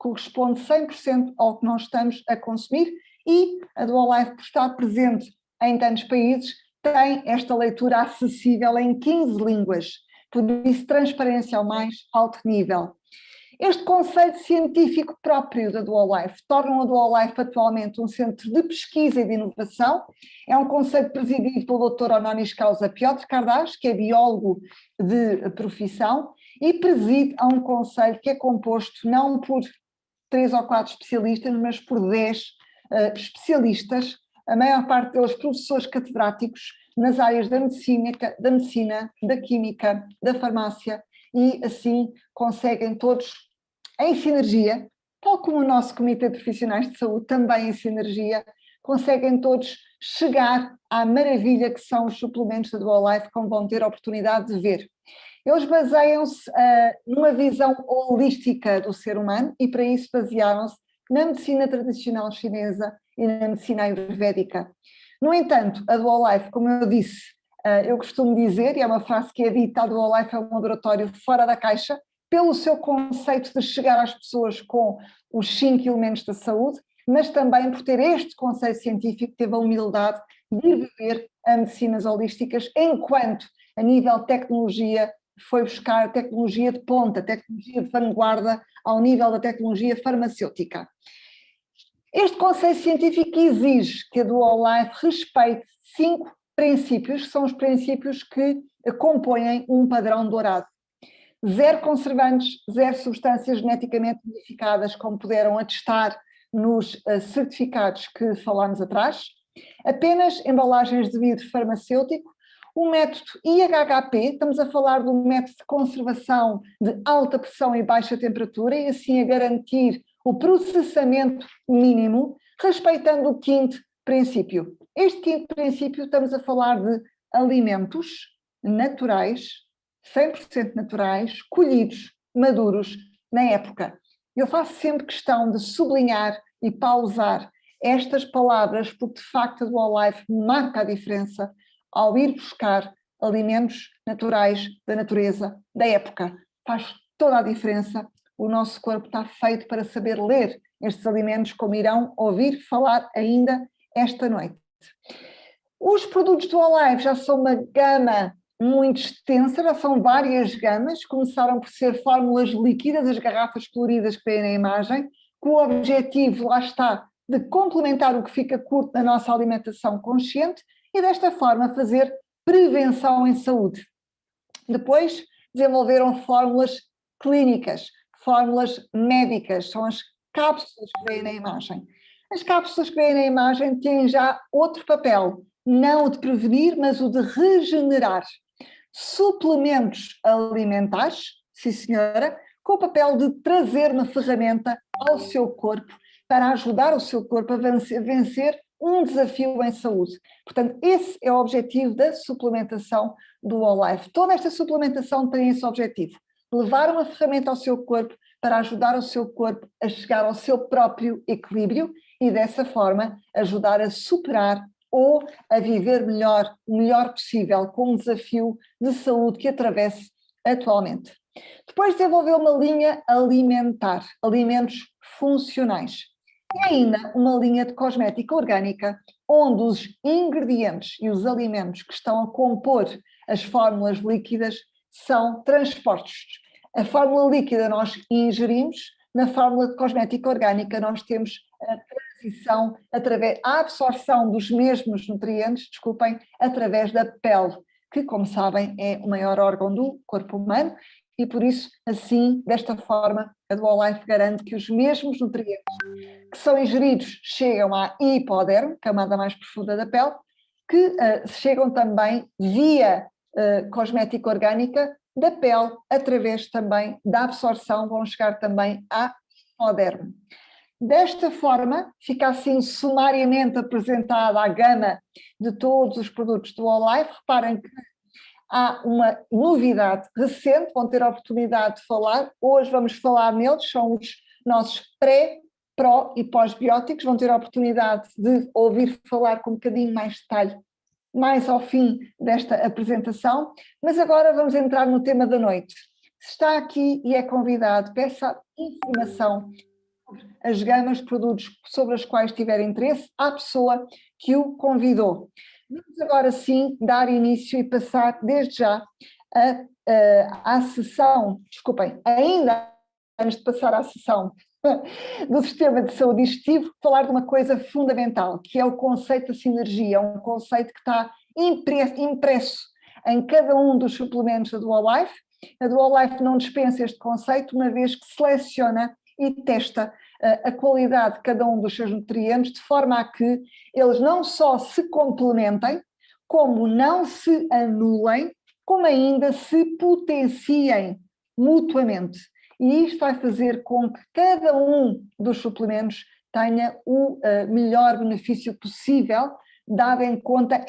corresponde 100% ao que nós estamos a consumir, e a Duolife, por estar presente em tantos países, tem esta leitura acessível em 15 línguas, por isso transparência ao mais alto nível. Este conceito científico próprio da Duolife torna a Duolife atualmente um centro de pesquisa e de inovação. É um conceito presidido pelo Dr. honoris causa Piotr Kardash, que é biólogo de profissão, e preside a um conselho que é composto não por 3 ou 4 especialistas, mas por 10 especialistas, a maior parte deles professores catedráticos nas áreas da medicina, da química, da farmácia, e assim conseguem todos, em sinergia, tal como o nosso Comitê de Profissionais de Saúde também em sinergia, conseguem todos chegar à maravilha que são os suplementos da Duolife, como vão ter a oportunidade de ver. Eles baseiam-se numa visão holística do ser humano, e para isso basearam-se na medicina tradicional chinesa e na medicina ayurvédica. No entanto, a Duolife, como eu disse, eu costumo dizer, e é uma frase que é dita, a Duolife é um laboratório fora da caixa, pelo seu conceito de chegar às pessoas com os 5 elementos da saúde, mas também por ter este conceito científico, teve a humildade de viver a medicinas holísticas, enquanto a nível de tecnologia foi buscar tecnologia de ponta, tecnologia de vanguarda ao nível da tecnologia farmacêutica. Este conceito científico exige que a Duolife respeite 5 princípios, que são os princípios que compõem um padrão dourado. 0 conservantes, 0 substâncias geneticamente modificadas, como puderam atestar nos certificados que falámos atrás, apenas embalagens de vidro farmacêutico, o método IHHP, estamos a falar de um método de conservação de alta pressão e baixa temperatura, e assim a garantir o processamento mínimo, respeitando o 5º princípio. Este 5º princípio, estamos a falar de alimentos naturais, 100% naturais, colhidos, maduros, na época. Eu faço sempre questão de sublinhar e pausar estas palavras, porque de facto a Duolife marca a diferença ao ir buscar alimentos naturais da natureza, da época. Faz toda a diferença. O nosso corpo está feito para saber ler estes alimentos, como irão ouvir falar ainda esta noite. Os produtos do Duolife já são uma gama muito extensa, já são várias gamas, começaram por ser fórmulas líquidas, as garrafas coloridas que vêem na imagem, com o objetivo, lá está, de complementar o que fica curto na nossa alimentação consciente e desta forma fazer prevenção em saúde. Depois desenvolveram fórmulas clínicas, fórmulas médicas, são as cápsulas que vêem na imagem. As cápsulas que vêem na imagem têm já outro papel, não o de prevenir, mas o de regenerar. Suplementos alimentares, sim senhora, com o papel de trazer uma ferramenta ao seu corpo para ajudar o seu corpo a vencer um desafio em saúde. Portanto, esse é o objetivo da suplementação do Duolife. Toda esta suplementação tem esse objetivo, levar uma ferramenta ao seu corpo para ajudar o seu corpo a chegar ao seu próprio equilíbrio e dessa forma ajudar a superar ou a viver melhor, o melhor possível com um desafio de saúde que atravesse atualmente. Depois desenvolveu uma linha alimentar, alimentos funcionais. E ainda uma linha de cosmética orgânica, onde os ingredientes e os alimentos que estão a compor as fórmulas líquidas são transpostos. A fórmula líquida nós ingerimos, na fórmula de cosmética orgânica nós temos a transição, a absorção dos mesmos nutrientes, através da pele, que, como sabem, é o maior órgão do corpo humano, e por isso, assim, desta forma, a Duolife garante que os mesmos nutrientes que são ingeridos chegam à hipoderme, camada mais profunda da pele, que chegam também via cosmética orgânica da pele, através também da absorção, vão chegar também à hipoderme. Desta forma, fica assim sumariamente apresentada a gama de todos os produtos do Duolife. Reparem que há uma novidade recente, vão ter a oportunidade de falar, hoje vamos falar neles, são os nossos pró e pós-bióticos, vão ter a oportunidade de ouvir falar com um bocadinho mais detalhe, mais ao fim desta apresentação, mas agora vamos entrar no tema da noite. Se está aqui e é convidado, peça informação as gamas de produtos sobre as quais tiver interesse à pessoa que o convidou. Vamos agora sim dar início e passar desde já à sessão, desculpem, ainda antes de passar à sessão do sistema de saúde digestivo, falar de uma coisa fundamental, que é o conceito da sinergia, um conceito que está impresso em cada um dos suplementos da Dual Life. A Dual Life não dispensa este conceito, uma vez que seleciona e testa a qualidade de cada um dos seus nutrientes, de forma a que eles não só se complementem, como não se anulem, como ainda se potenciem mutuamente. E isto vai fazer com que cada um dos suplementos tenha o melhor benefício possível, dado em conta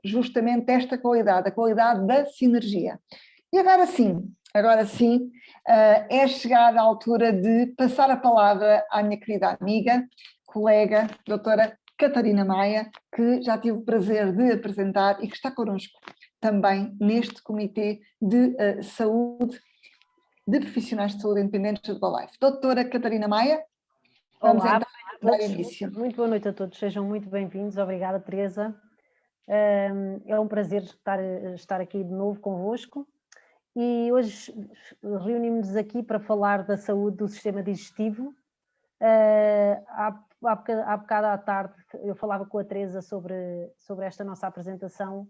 justamente esta qualidade, a qualidade da sinergia. E agora sim, é chegada a altura de passar a palavra à minha querida amiga, colega, doutora Catarina Maia, que já tive o prazer de apresentar e que está connosco também neste Comitê de Saúde, de Profissionais de Saúde Independentes da Herbalife. Doutora Catarina Maia, vamos Olá, então dar início. Muito boa noite a todos, sejam muito bem-vindos, obrigada Teresa. É um prazer estar aqui de novo convosco e hoje reunimos-nos aqui para falar da saúde do sistema digestivo. Há bocado à tarde eu falava com a Teresa sobre esta nossa apresentação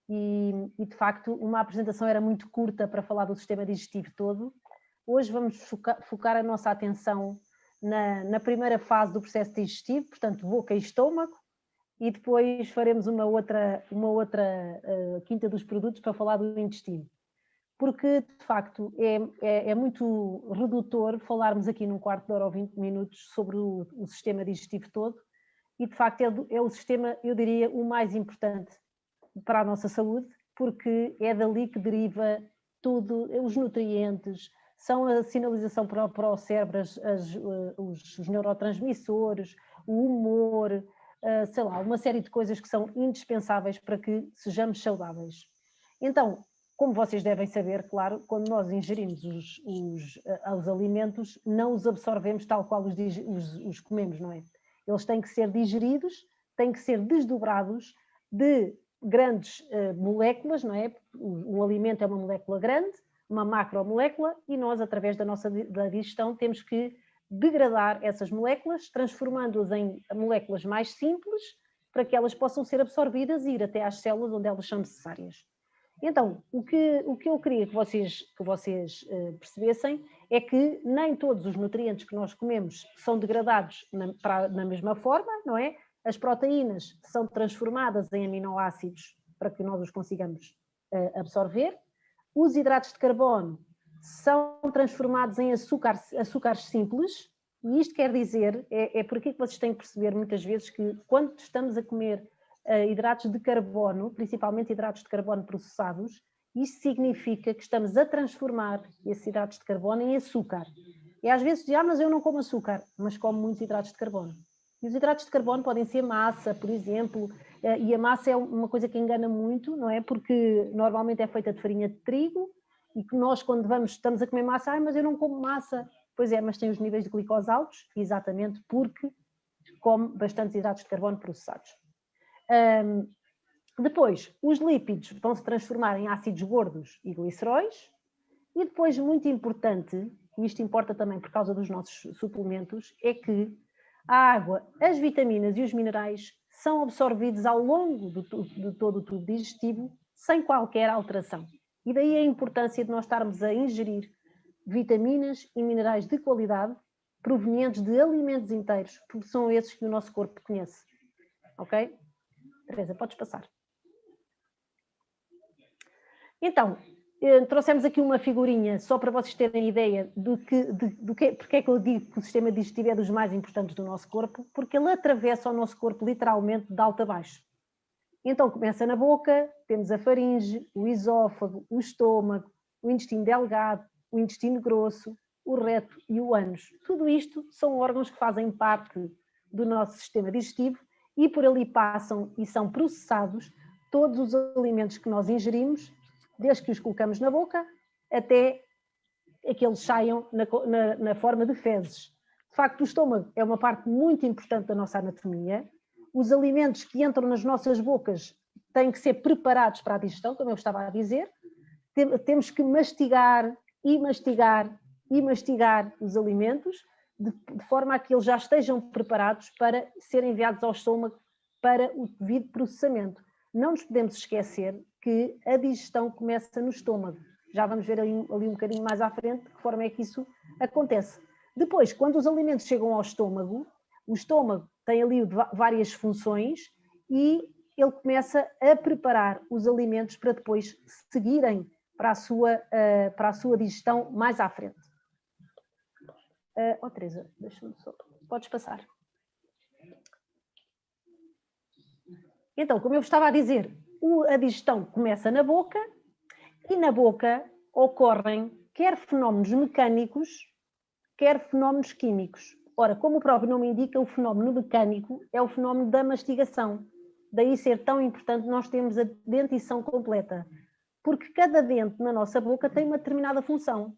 e de facto uma apresentação era muito curta para falar do sistema digestivo todo. Hoje vamos focar a nossa atenção na primeira fase do processo digestivo, portanto boca e estômago, e depois faremos uma outra quinta dos produtos para falar do intestino. Porque, de facto, é muito redutor falarmos aqui num quarto de hora ou 20 minutos sobre o sistema digestivo todo, e de facto é o sistema, eu diria, o mais importante para a nossa saúde, porque é dali que deriva tudo, os nutrientes, são a sinalização para o cérebro, os neurotransmissores, o humor, sei lá, uma série de coisas que são indispensáveis para que sejamos saudáveis. Então, como vocês devem saber, claro, quando nós ingerimos os alimentos, não os absorvemos tal qual os comemos, não é? Eles têm que ser digeridos, têm que ser desdobrados de grandes moléculas, não é? O alimento é uma molécula grande, uma macromolécula, e nós, através da digestão, temos que degradar essas moléculas, transformando-as em moléculas mais simples, para que elas possam ser absorvidas e ir até às células onde elas são necessárias. Então, o que eu queria que vocês percebessem é que nem todos os nutrientes que nós comemos são degradados na mesma forma, não é? As proteínas são transformadas em aminoácidos para que nós os consigamos absorver. Os hidratos de carbono são transformados em açúcares simples, e isto quer dizer, é por aqui que vocês têm que perceber muitas vezes que quando estamos a comer hidratos de carbono, principalmente hidratos de carbono processados, isso significa que estamos a transformar esses hidratos de carbono em açúcar. E às vezes dizem, mas eu não como açúcar, mas como muitos hidratos de carbono. E os hidratos de carbono podem ser massa, por exemplo, e a massa é uma coisa que engana muito, não é? Porque normalmente é feita de farinha de trigo, e que nós quando estamos a comer massa, mas eu não como massa. Pois é, mas tem os níveis de glicose altos, exatamente porque come bastantes hidratos de carbono processados. Depois, os lípidos vão se transformar em ácidos gordos e gliceróis, e depois, muito importante, e isto importa também por causa dos nossos suplementos, é que a água, as vitaminas e os minerais são absorvidos ao longo de todo o tubo digestivo sem qualquer alteração. E daí a importância de nós estarmos a ingerir vitaminas e minerais de qualidade provenientes de alimentos inteiros, porque são esses que o nosso corpo conhece. Ok? Teresa, podes passar. Então, trouxemos aqui uma figurinha só para vocês terem ideia porque é que eu digo que o sistema digestivo é dos mais importantes do nosso corpo, porque ele atravessa o nosso corpo literalmente de alto a baixo. Então começa na boca, temos a faringe, o esófago, o estômago, o intestino delgado, o intestino grosso, o reto e o ânus. Tudo isto são órgãos que fazem parte do nosso sistema digestivo e por ali passam e são processados todos os alimentos que nós ingerimos, desde que os colocamos na boca até que eles saiam na forma de fezes. De facto, o estômago é uma parte muito importante da nossa anatomia. Os alimentos que entram nas nossas bocas têm que ser preparados para a digestão, como eu estava a dizer. Temos que mastigar e mastigar e mastigar os alimentos de forma a que eles já estejam preparados para serem enviados ao estômago para o devido processamento. Não nos podemos esquecer que a digestão começa no estômago. Já vamos ver ali um bocadinho mais à frente de que forma é que isso acontece. Depois, quando os alimentos chegam ao estômago, o estômago tem ali várias funções e ele começa a preparar os alimentos para depois seguirem para a sua digestão mais à frente. Teresa, deixa-me só. Podes passar. Então, como eu estava a dizer, a digestão começa na boca e na boca ocorrem quer fenómenos mecânicos, quer fenómenos químicos. Ora, como o próprio nome indica, o fenómeno mecânico é o fenómeno da mastigação. Daí ser tão importante nós termos a dentição completa. Porque cada dente na nossa boca tem uma determinada função.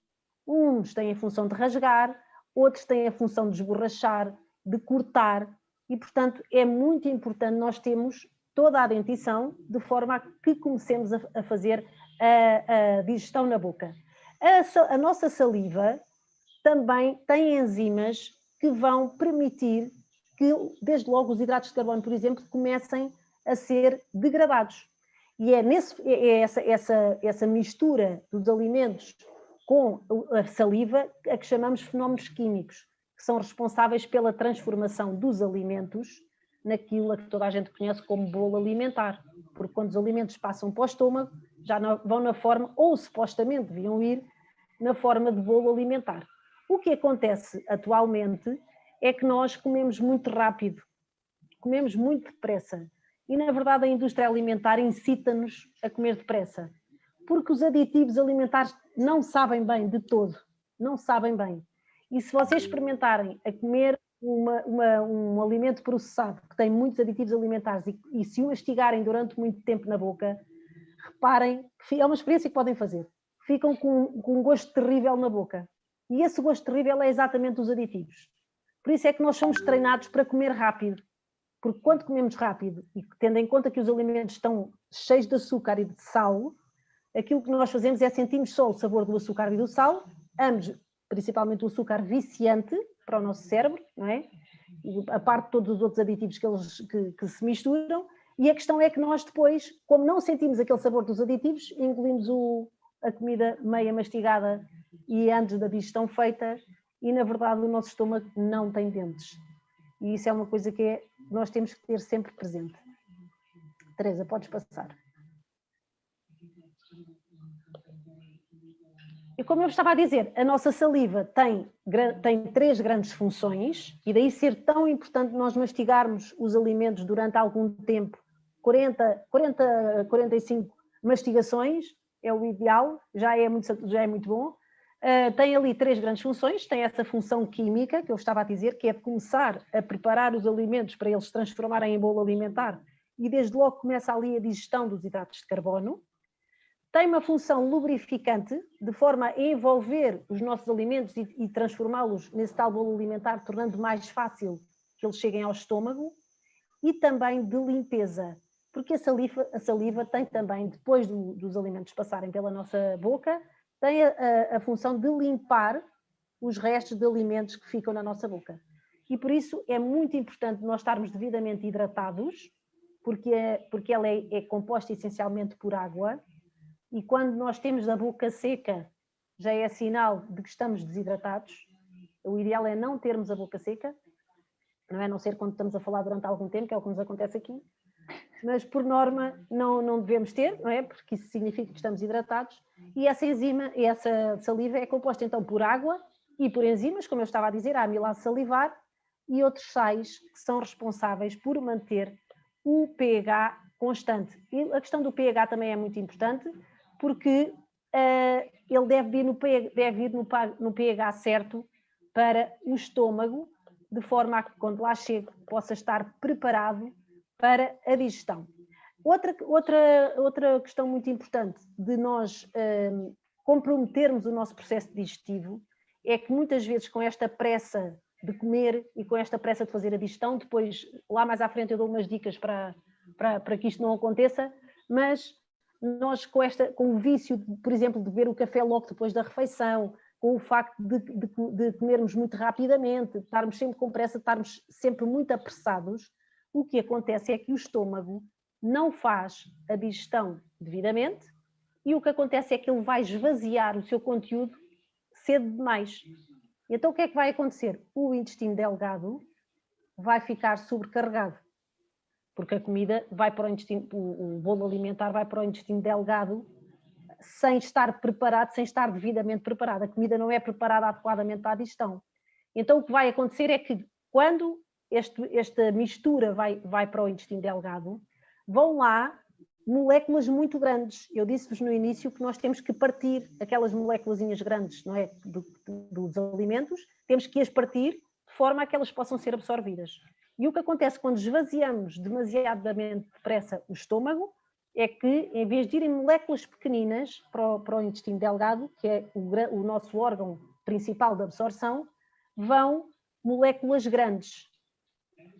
Uns têm a função de rasgar, outros têm a função de esborrachar, de cortar, e, portanto, é muito importante nós termos toda a dentição de forma a que comecemos a fazer a digestão na boca. A nossa saliva também tem enzimas que vão permitir que, desde logo, os hidratos de carbono, por exemplo, comecem a ser degradados. E é essa mistura dos alimentos com a saliva a que chamamos fenómenos químicos, que são responsáveis pela transformação dos alimentos naquilo a que toda a gente conhece como bolo alimentar. Porque quando os alimentos passam para o estômago, já vão na forma, ou supostamente deviam ir, na forma de bolo alimentar. O que acontece atualmente é que nós comemos muito rápido, comemos muito depressa. E, na verdade, a indústria alimentar incita-nos a comer depressa. Porque os aditivos alimentares não sabem bem de todo. Não sabem bem. E se vocês experimentarem a comer um alimento processado que tem muitos aditivos alimentares e se o mastigarem durante muito tempo na boca, reparem que é uma experiência que podem fazer. Ficam com um gosto terrível na boca. E esse gosto terrível é exatamente os aditivos. Por isso é que nós somos treinados para comer rápido. Porque quando comemos rápido, e tendo em conta que os alimentos estão cheios de açúcar e de sal, aquilo que nós fazemos é sentirmos só o sabor do açúcar e do sal, ambos, principalmente o açúcar viciante para o nosso cérebro, não é? E a parte de todos os outros aditivos que se misturam, e a questão é que nós depois, como não sentimos aquele sabor dos aditivos, engolimos a comida meia mastigada e antes da digestão feita, e na verdade o nosso estômago não tem dentes. E isso é uma coisa que nós temos que ter sempre presente. Teresa, podes passar. E como eu estava a dizer, a nossa saliva tem 3 grandes funções, e daí ser tão importante nós mastigarmos os alimentos durante algum tempo, 40 a 45 mastigações é o ideal, já é muito bom. Tem ali 3 grandes funções. Tem essa função química que eu estava a dizer, que é de começar a preparar os alimentos para eles se transformarem em bolo alimentar, e desde logo começa ali a digestão dos hidratos de carbono. Tem uma função lubrificante, de forma a envolver os nossos alimentos e transformá-los nesse tal bolo alimentar, tornando mais fácil que eles cheguem ao estômago. E também de limpeza, porque a saliva tem também, depois dos alimentos passarem pela nossa boca, tem a função de limpar os restos de alimentos que ficam na nossa boca. E por isso é muito importante nós estarmos devidamente hidratados, porque ela é composta essencialmente por água, e quando nós temos a boca seca, já é sinal de que estamos desidratados. O ideal é não termos a boca seca, não é? A não ser quando estamos a falar durante algum tempo, que é o que nos acontece aqui. Mas, por norma, não devemos ter, não é? Porque isso significa que estamos hidratados. E essa saliva é composta, então, por água e por enzimas, como eu estava a dizer, a amilase salivar e outros sais que são responsáveis por manter o pH constante. E a questão do pH também é muito importante, porque ele deve ir no pH certo para o estômago, de forma a que, quando lá chegue, possa estar preparado para a digestão. Outra questão muito importante de nós comprometermos o nosso processo digestivo é que muitas vezes, com esta pressa de comer e com esta pressa de fazer a digestão. Depois, lá mais à frente, eu dou umas dicas para que isto não aconteça, mas nós com o vício, por exemplo, de beber o café logo depois da refeição, com o facto de comermos muito rapidamente, de estarmos sempre com pressa, de estarmos sempre muito apressados, o que acontece é que o estômago não faz a digestão devidamente e o que acontece é que ele vai esvaziar o seu conteúdo cedo demais. Então o que é que vai acontecer? O intestino delgado vai ficar sobrecarregado, porque a comida vai para o intestino, o bolo alimentar vai para o intestino delgado sem estar preparado, sem estar devidamente preparado. A comida não é preparada adequadamente para a digestão. Então o que vai acontecer é que quando esta mistura vai para o intestino delgado, vão lá moléculas muito grandes. Eu disse-vos no início que nós temos que partir aquelas moléculazinhas grandes, não é, dos alimentos, temos que as partir de forma a que elas possam ser absorvidas. E o que acontece quando esvaziamos demasiadamente depressa o estômago é que, em vez de irem moléculas pequeninas para o intestino delgado, que é o nosso órgão principal de absorção, vão moléculas grandes.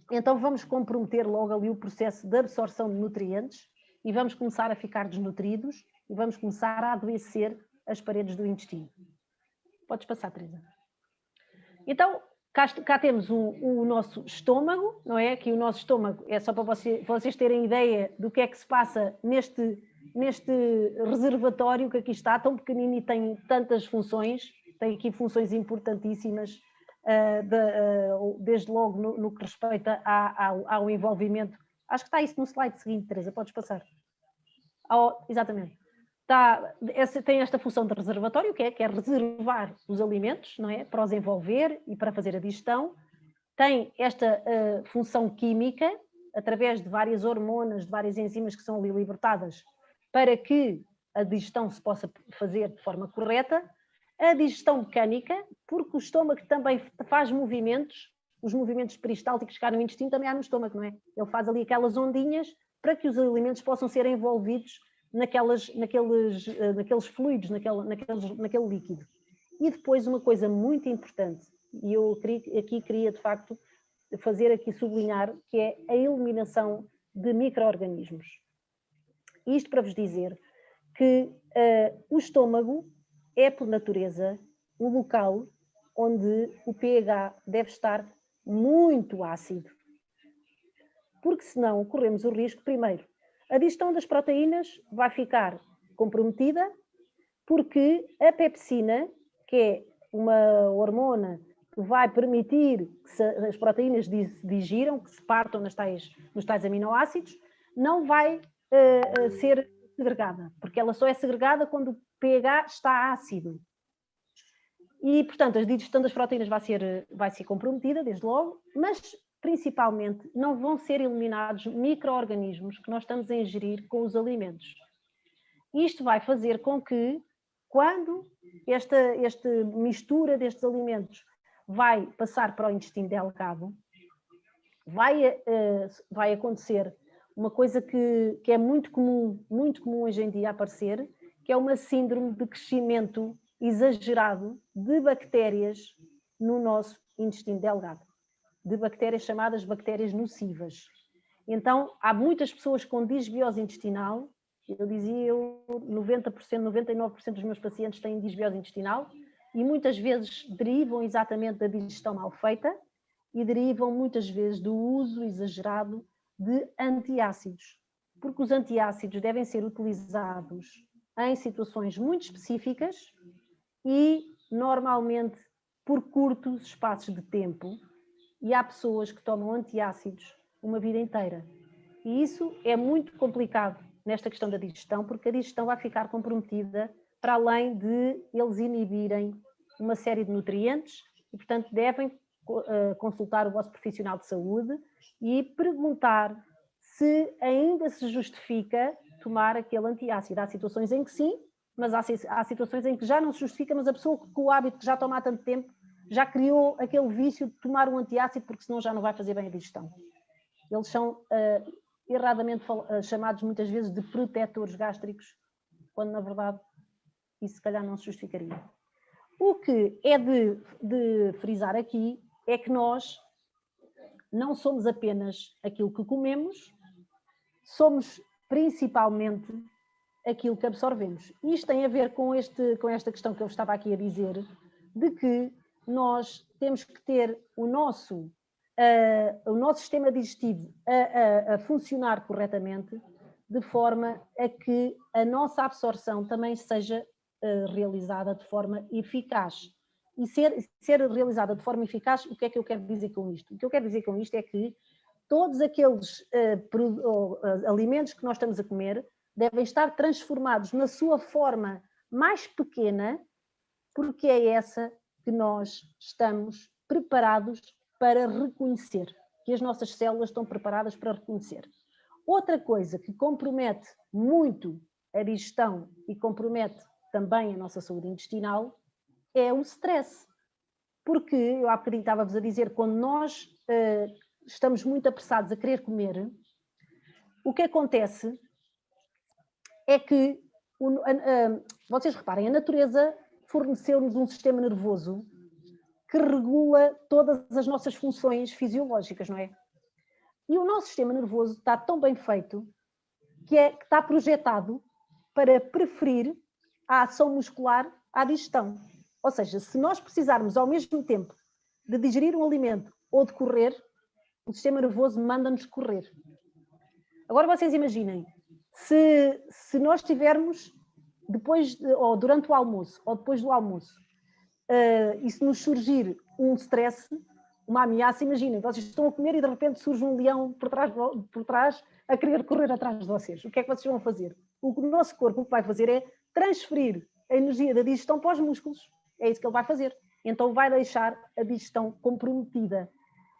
Então vamos comprometer logo ali o processo de absorção de nutrientes e vamos começar a ficar desnutridos e vamos começar a adoecer as paredes do intestino. Podes passar, Teresa. Então, cá temos o nosso estômago, não é? Aqui o nosso estômago é só para vocês terem ideia do que é que se passa neste reservatório que aqui está, tão pequenino e tem tantas funções, tem aqui funções importantíssimas, desde logo no que respeita ao envolvimento. Acho que está isso no slide seguinte, Teresa, podes passar. Exatamente. Tem esta função de reservatório, que é reservar os alimentos, não é? Para os envolver e para fazer a digestão. Tem esta função química, através de várias hormonas, de várias enzimas que são ali libertadas, para que a digestão se possa fazer de forma correta. A digestão mecânica, porque o estômago também faz movimentos, os movimentos peristálticos que há no intestino também há no estômago, não é? Ele faz ali aquelas ondinhas para que os alimentos possam ser envolvidos naqueles fluidos, naquele líquido. E depois uma coisa muito importante, e eu queria de facto sublinhar, que é a eliminação de micro-organismos. Isto para vos dizer que o estômago é, por natureza, um local onde o pH deve estar muito ácido. Porque senão corremos o risco, primeiro, a digestão das proteínas vai ficar comprometida, porque a pepsina, que é uma hormona que vai permitir que as proteínas se digiram, que se partam nos tais aminoácidos, não vai ser segregada, porque ela só é segregada quando o pH está ácido. E, portanto, a digestão das proteínas vai ser comprometida, desde logo, mas principalmente não vão ser eliminados micro-organismos que nós estamos a ingerir com os alimentos. Isto vai fazer com que, quando esta mistura destes alimentos vai passar para o intestino delgado, vai acontecer uma coisa que é muito comum hoje em dia aparecer, que é uma síndrome de crescimento exagerado de bactérias no nosso intestino delgado, de bactérias chamadas bactérias nocivas. Então, há muitas pessoas com disbiose intestinal, eu dizia, 90%, 99% dos meus pacientes têm disbiose intestinal, e muitas vezes derivam exatamente da digestão mal feita e derivam muitas vezes do uso exagerado de antiácidos, porque os antiácidos devem ser utilizados em situações muito específicas e normalmente por curtos espaços de tempo, e há pessoas que tomam antiácidos uma vida inteira. E isso é muito complicado nesta questão da digestão, porque a digestão vai ficar comprometida, para além de eles inibirem uma série de nutrientes, e portanto devem consultar o vosso profissional de saúde e perguntar se ainda se justifica tomar aquele antiácido. Há situações em que sim, mas há situações em que já não se justifica, mas a pessoa com o hábito que já toma há tanto tempo já criou aquele vício de tomar um antiácido, porque senão já não vai fazer bem a digestão. Eles são erradamente chamados muitas vezes de protetores gástricos, quando na verdade isso se calhar não se justificaria. O que é de frisar aqui é que nós não somos apenas aquilo que comemos, somos principalmente aquilo que absorvemos. E isto tem a ver com esta questão que eu estava aqui a dizer, de que nós temos que ter o nosso sistema digestivo a funcionar corretamente, de forma a que a nossa absorção também seja realizada de forma eficaz. E ser realizada de forma eficaz, o que é que eu quero dizer com isto? O que eu quero dizer com isto é que todos aqueles alimentos que nós estamos a comer devem estar transformados na sua forma mais pequena, porque é essa que nós estamos preparados para reconhecer, que as nossas células estão preparadas para reconhecer. Outra coisa que compromete muito a digestão e compromete também a nossa saúde intestinal é o stress. Porque, eu há bocadinho estava-vos a dizer, quando nós estamos muito apressados a querer comer, o que acontece é que, vocês reparem, a natureza forneceu-nos um sistema nervoso que regula todas as nossas funções fisiológicas, não é? E o nosso sistema nervoso está tão bem feito que está projetado para preferir a ação muscular à digestão. Ou seja, se nós precisarmos ao mesmo tempo de digerir um alimento ou de correr, o sistema nervoso manda-nos correr. Agora vocês imaginem, se nós tivermos ou durante o almoço ou depois do almoço, e se nos surgir um stress, uma ameaça, imaginem, vocês estão a comer e de repente surge um leão por trás a querer correr atrás de vocês. O que é que vocês vão fazer? O nosso corpo o que vai fazer é transferir a energia da digestão para os músculos. É isso que ele vai fazer. Então vai deixar a digestão comprometida.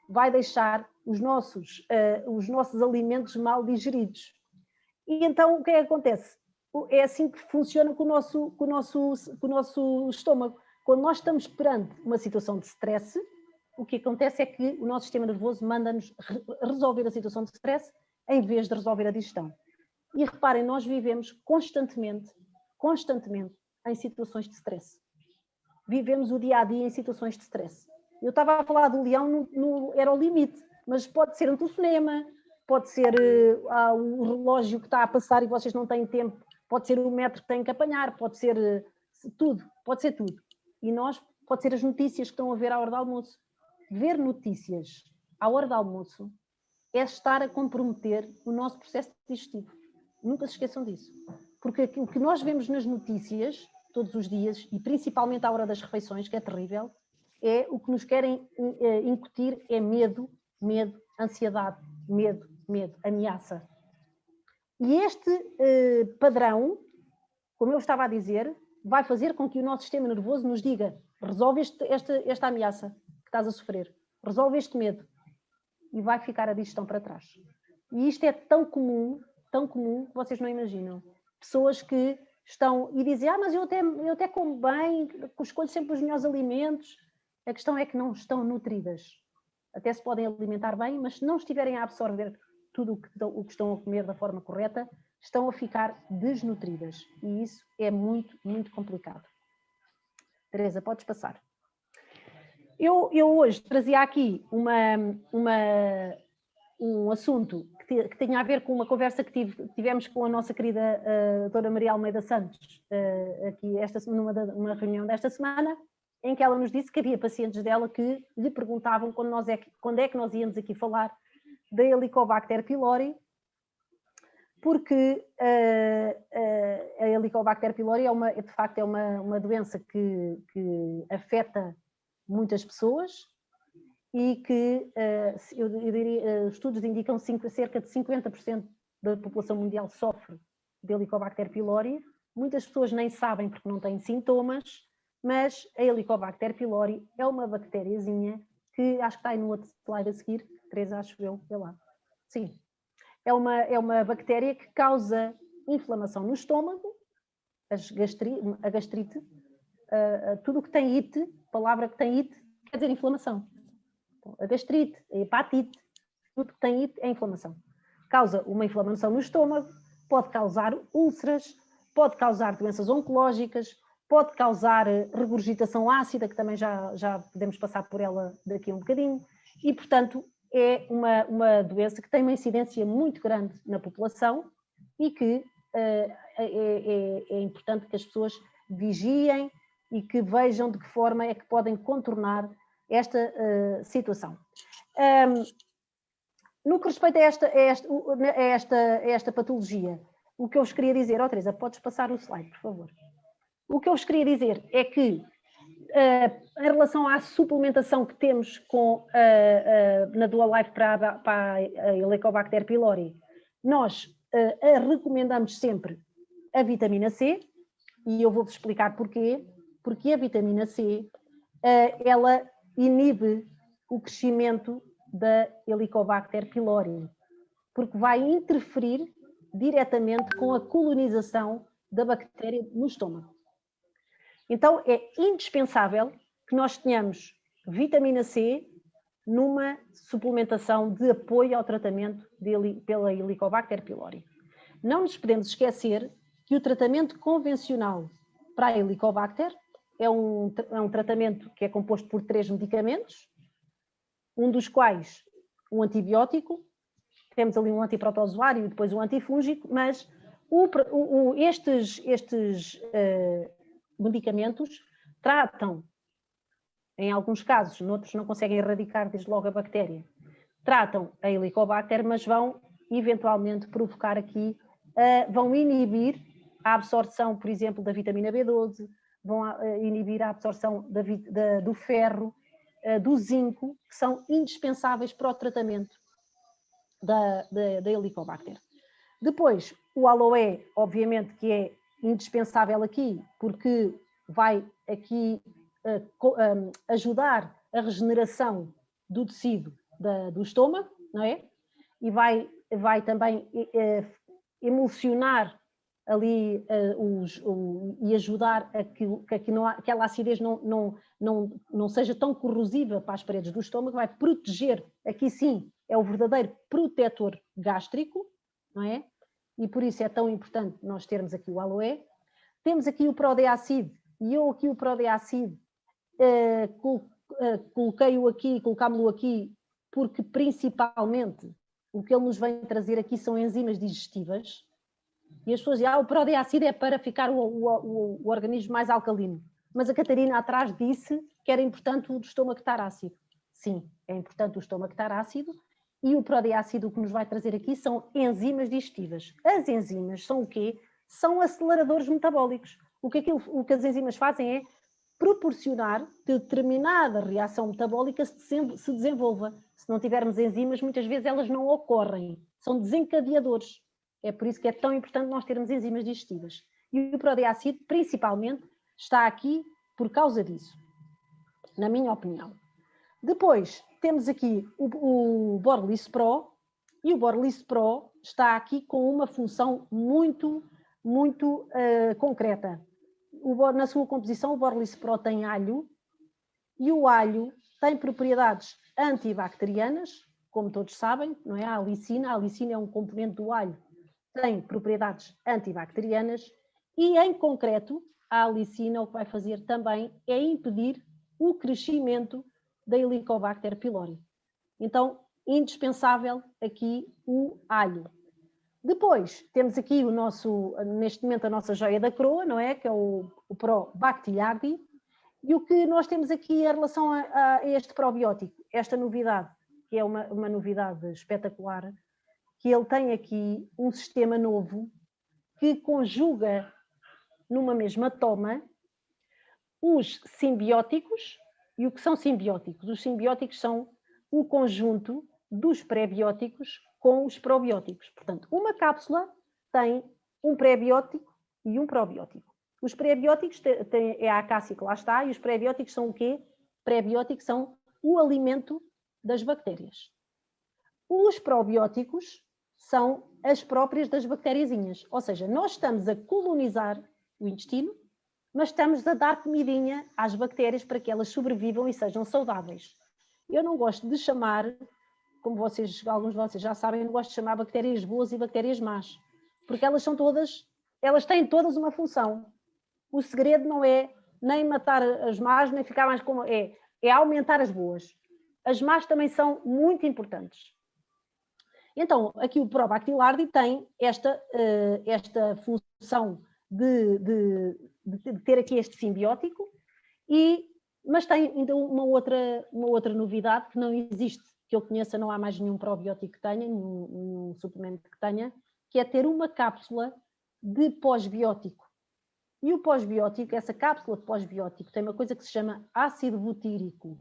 Vai deixar os nossos alimentos mal digeridos. E então o que é que acontece? É assim que funciona com o nosso estômago. Quando nós estamos perante uma situação de stress, o que acontece é que o nosso sistema nervoso manda-nos resolver a situação de stress em vez de resolver a digestão. E reparem, nós vivemos constantemente em situações de stress. Vivemos o dia a dia em situações de stress. Eu estava a falar do leão, era o limite, mas pode ser um telefonema, pode ser o relógio que está a passar e vocês não têm tempo, pode ser o metro que têm que apanhar, pode ser tudo, pode ser tudo. E pode ser as notícias que estão a ver à hora do almoço. Ver notícias à hora do almoço é estar a comprometer o nosso processo digestivo. Nunca se esqueçam disso. Porque o que nós vemos nas notícias todos os dias, e principalmente à hora das refeições, que é terrível, o que nos querem incutir é medo, ansiedade, medo, ameaça. E este padrão, como eu estava a dizer, vai fazer com que o nosso sistema nervoso nos diga: resolve esta ameaça que estás a sofrer, resolve este medo, e vai ficar a digestão para trás. E isto é tão comum que vocês não imaginam. Pessoas que estão e dizem: mas eu até como bem, escolho sempre os melhores alimentos. A questão é que não estão nutridas. Até se podem alimentar bem, mas se não estiverem a absorver tudo o que estão a comer da forma correta, estão a ficar desnutridas. E isso é muito, muito complicado. Teresa, podes passar. Eu hoje trazia aqui um assunto que tinha a ver com uma conversa que tivemos com a nossa querida doutora Maria Almeida Santos, aqui numa reunião desta semana, em que ela nos disse que havia pacientes dela que lhe perguntavam quando é que nós íamos aqui falar da Helicobacter pylori, porque a Helicobacter pylori de facto é uma doença que afeta muitas pessoas e que, eu diria, estudos indicam que cerca de 50% da população mundial sofre de Helicobacter pylori. Muitas pessoas nem sabem porque não têm sintomas, mas a Helicobacter pylori é uma bactériazinha que, acho que está aí no outro slide a seguir, Teresa, acho eu, vê lá. Sim, é uma bactéria que causa inflamação no estômago, a gastrite, tudo o que tem it, palavra que tem it, quer dizer inflamação. A gastrite, a hepatite, tudo que tem it é inflamação. Causa uma inflamação no estômago, pode causar úlceras, pode causar doenças oncológicas, pode causar regurgitação ácida, que também já podemos passar por ela daqui a um bocadinho, e, portanto, é uma doença que tem uma incidência muito grande na população e que é importante que as pessoas vigiem e que vejam de que forma é que podem contornar esta situação. No que respeita a esta patologia, o que eu vos queria dizer, Teresa, podes passar o slide, por favor. O que eu vos queria dizer é que, em relação à suplementação que temos na Dual Life para a Helicobacter pylori, nós recomendamos sempre a vitamina C, e eu vou-vos explicar porquê. Porque a vitamina C, ela inibe o crescimento da Helicobacter pylori, porque vai interferir diretamente com a colonização da bactéria no estômago. Então é indispensável que nós tenhamos vitamina C numa suplementação de apoio ao tratamento pela Helicobacter pylori. Não nos podemos esquecer que o tratamento convencional para a Helicobacter é um tratamento que é composto por 3 medicamentos, um dos quais um antibiótico, temos ali um antiprotozoário e depois um antifúngico, mas estes medicamentos tratam, em alguns casos, noutros não conseguem erradicar desde logo a bactéria, tratam a Helicobacter, mas vão eventualmente provocar aqui, vão inibir a absorção, por exemplo, da vitamina B12, vão inibir a absorção do ferro, do zinco, que são indispensáveis para o tratamento da Helicobacter. Depois, o aloe, obviamente, que é indispensável aqui, porque vai aqui ajudar a regeneração do tecido do estômago, não é? E vai também emulsionar ali e ajudar a que aquela acidez não seja tão corrosiva para as paredes do estômago, vai proteger, aqui sim, é o verdadeiro protetor gástrico, não é? E por isso é tão importante nós termos aqui o aloe. Temos aqui o Prodeacid, e eu aqui o Prodeacid colocámo-lo aqui porque principalmente o que ele nos vem trazer aqui são enzimas digestivas. E as pessoas dizem, o Prodeacid é para ficar o organismo mais alcalino. Mas a Catarina atrás disse que era importante o estômago estar ácido. Sim, é importante o estômago estar ácido. E o Prodeacid o que nos vai trazer aqui são enzimas digestivas. As enzimas são o quê? São aceleradores metabólicos. O que as enzimas fazem é proporcionar que determinada reação metabólica se desenvolva. Se não tivermos enzimas, muitas vezes elas não ocorrem. São desencadeadores. É por isso que é tão importante nós termos enzimas digestivas. E o Prodeacid, principalmente, está aqui por causa disso, na minha opinião. Depois, temos aqui o Borlis Pro, e o Borlis Pro está aqui com uma função muito concreta. Na sua composição, o Borlis Pro tem alho, e o alho tem propriedades antibacterianas, como todos sabem, não é? A alicina é um componente do alho, tem propriedades antibacterianas e, em concreto, a alicina o que vai fazer também é impedir o crescimento da Helicobacter pylori. Então, indispensável aqui o alho. Depois, temos aqui neste momento, a nossa joia da coroa, não é? Que é o Probactillardi. E o que nós temos aqui em relação a este probiótico, esta novidade, que é uma novidade espetacular, que ele tem aqui um sistema novo que conjuga numa mesma toma os simbióticos. E o que são simbióticos? Os simbióticos são o conjunto dos pré-bióticos com os probióticos. Portanto, uma cápsula tem um pré-biótico e um probiótico. Os pré-bióticos é a acácia que lá está, e os pré-bióticos são o quê? Pré-bióticos são o alimento das bactérias. Os probióticos são as próprias das bactériazinhas, ou seja, nós estamos a colonizar o intestino, mas estamos a dar comidinha às bactérias para que elas sobrevivam e sejam saudáveis. Eu não gosto de chamar, como alguns de vocês já sabem, eu não gosto de chamar bactérias boas e bactérias más, porque elas têm todas uma função. o segredo não é nem matar as más, nem ficar mais como... É aumentar as boas. As más também são muito importantes. Então, aqui o Probactillardi tem esta função de ter aqui este simbiótico, mas tem ainda uma outra novidade que não existe, que eu conheça, não há mais nenhum probiótico que tenha, nenhum suplemento que tenha, que é ter uma cápsula de pós-biótico. E o pós-biótico, essa cápsula de pós-biótico, tem uma coisa que se chama ácido butírico.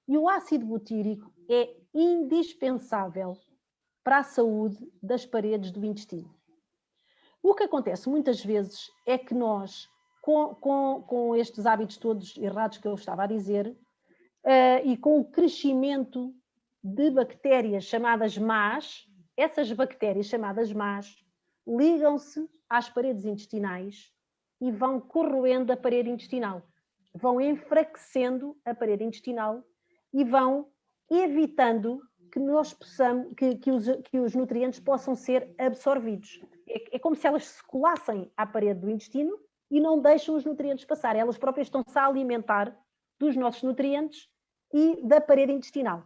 E o ácido butírico é indispensável para a saúde das paredes do intestino. O que acontece muitas vezes é que nós, com estes hábitos todos errados que eu estava a dizer, e com o crescimento de bactérias chamadas más, essas bactérias chamadas más ligam-se às paredes intestinais e vão corroendo a parede intestinal, vão enfraquecendo a parede intestinal e vão evitando que nós possamos, que os nutrientes possam ser absorvidos. É como se elas se colassem à parede do intestino e não deixam os nutrientes passar. Elas próprias estão-se a alimentar dos nossos nutrientes e da parede intestinal.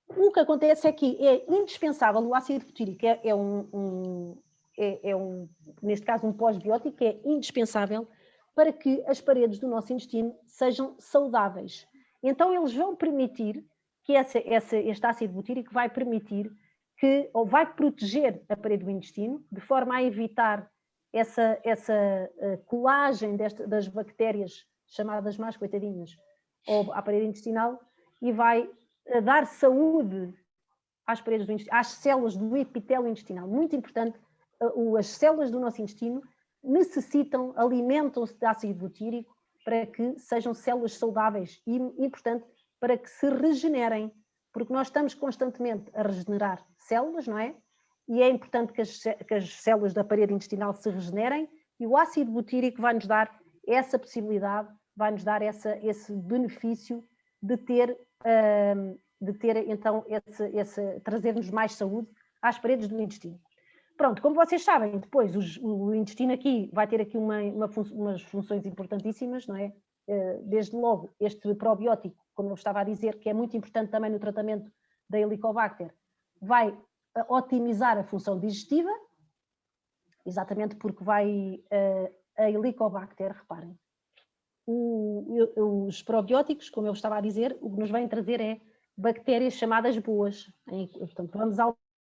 O que acontece é que é indispensável, o ácido butírico neste caso um pós-biótico, é indispensável para que as paredes do nosso intestino sejam saudáveis. Então eles vão permitir que este ácido butírico vai permitir ou vai proteger a parede do intestino, de forma a evitar essa colagem das bactérias chamadas más coitadinhas ou à parede intestinal, e vai dar saúde às paredes do intestino, às células do epitélio intestinal. Muito importante, as células do nosso intestino alimentam-se de ácido butírico para que sejam células saudáveis e, importante, para que se regenerem, porque nós estamos constantemente a regenerar células, não é? E é importante que as células da parede intestinal se regenerem, e o ácido butírico vai-nos dar essa possibilidade, vai-nos dar esse benefício de ter então trazer-nos mais saúde às paredes do intestino. Pronto, como vocês sabem, depois o intestino aqui vai ter aqui umas funções importantíssimas, não é? Desde logo, este probiótico, como eu estava a dizer, que é muito importante também no tratamento da Helicobacter, vai otimizar a função digestiva, exatamente porque a Helicobacter, reparem, os probióticos, como eu estava a dizer, o que nos vêm trazer é bactérias chamadas boas. Portanto, vamos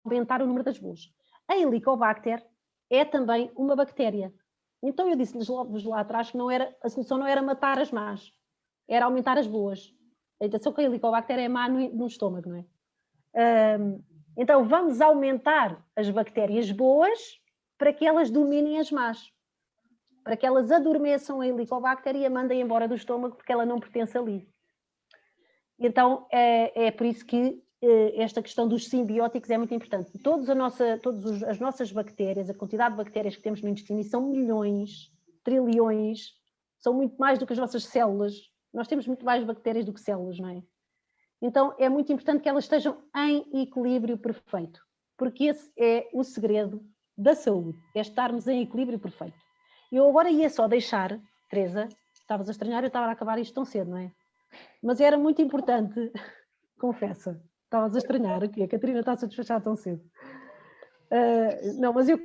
aumentar o número das boas. A Helicobacter é também uma bactéria. Então eu disse-lhes lá atrás que a solução não era matar as más, era aumentar as boas. Atenção que a Helicobacter é má no estômago, não é? Então vamos aumentar as bactérias boas para que elas dominem as más, para que elas adormeçam a Helicobacter e a mandem embora do estômago, porque ela não pertence ali. Então é por isso que esta questão dos simbióticos é muito importante. Todas as nossas bactérias, a quantidade de bactérias que temos no intestino, e são milhões, trilhões, são muito mais do que as nossas células. Nós temos muito mais bactérias do que células, não é? Então é muito importante que elas estejam em equilíbrio perfeito, porque esse é o segredo da saúde, é estarmos em equilíbrio perfeito. Eu agora ia só deixar, Teresa, estavas a estranhar, eu estava a acabar isto tão cedo, não é? Mas era muito importante, confessa, estavas a estranhar aqui, a Catarina está-se a despachar tão cedo. Não, mas eu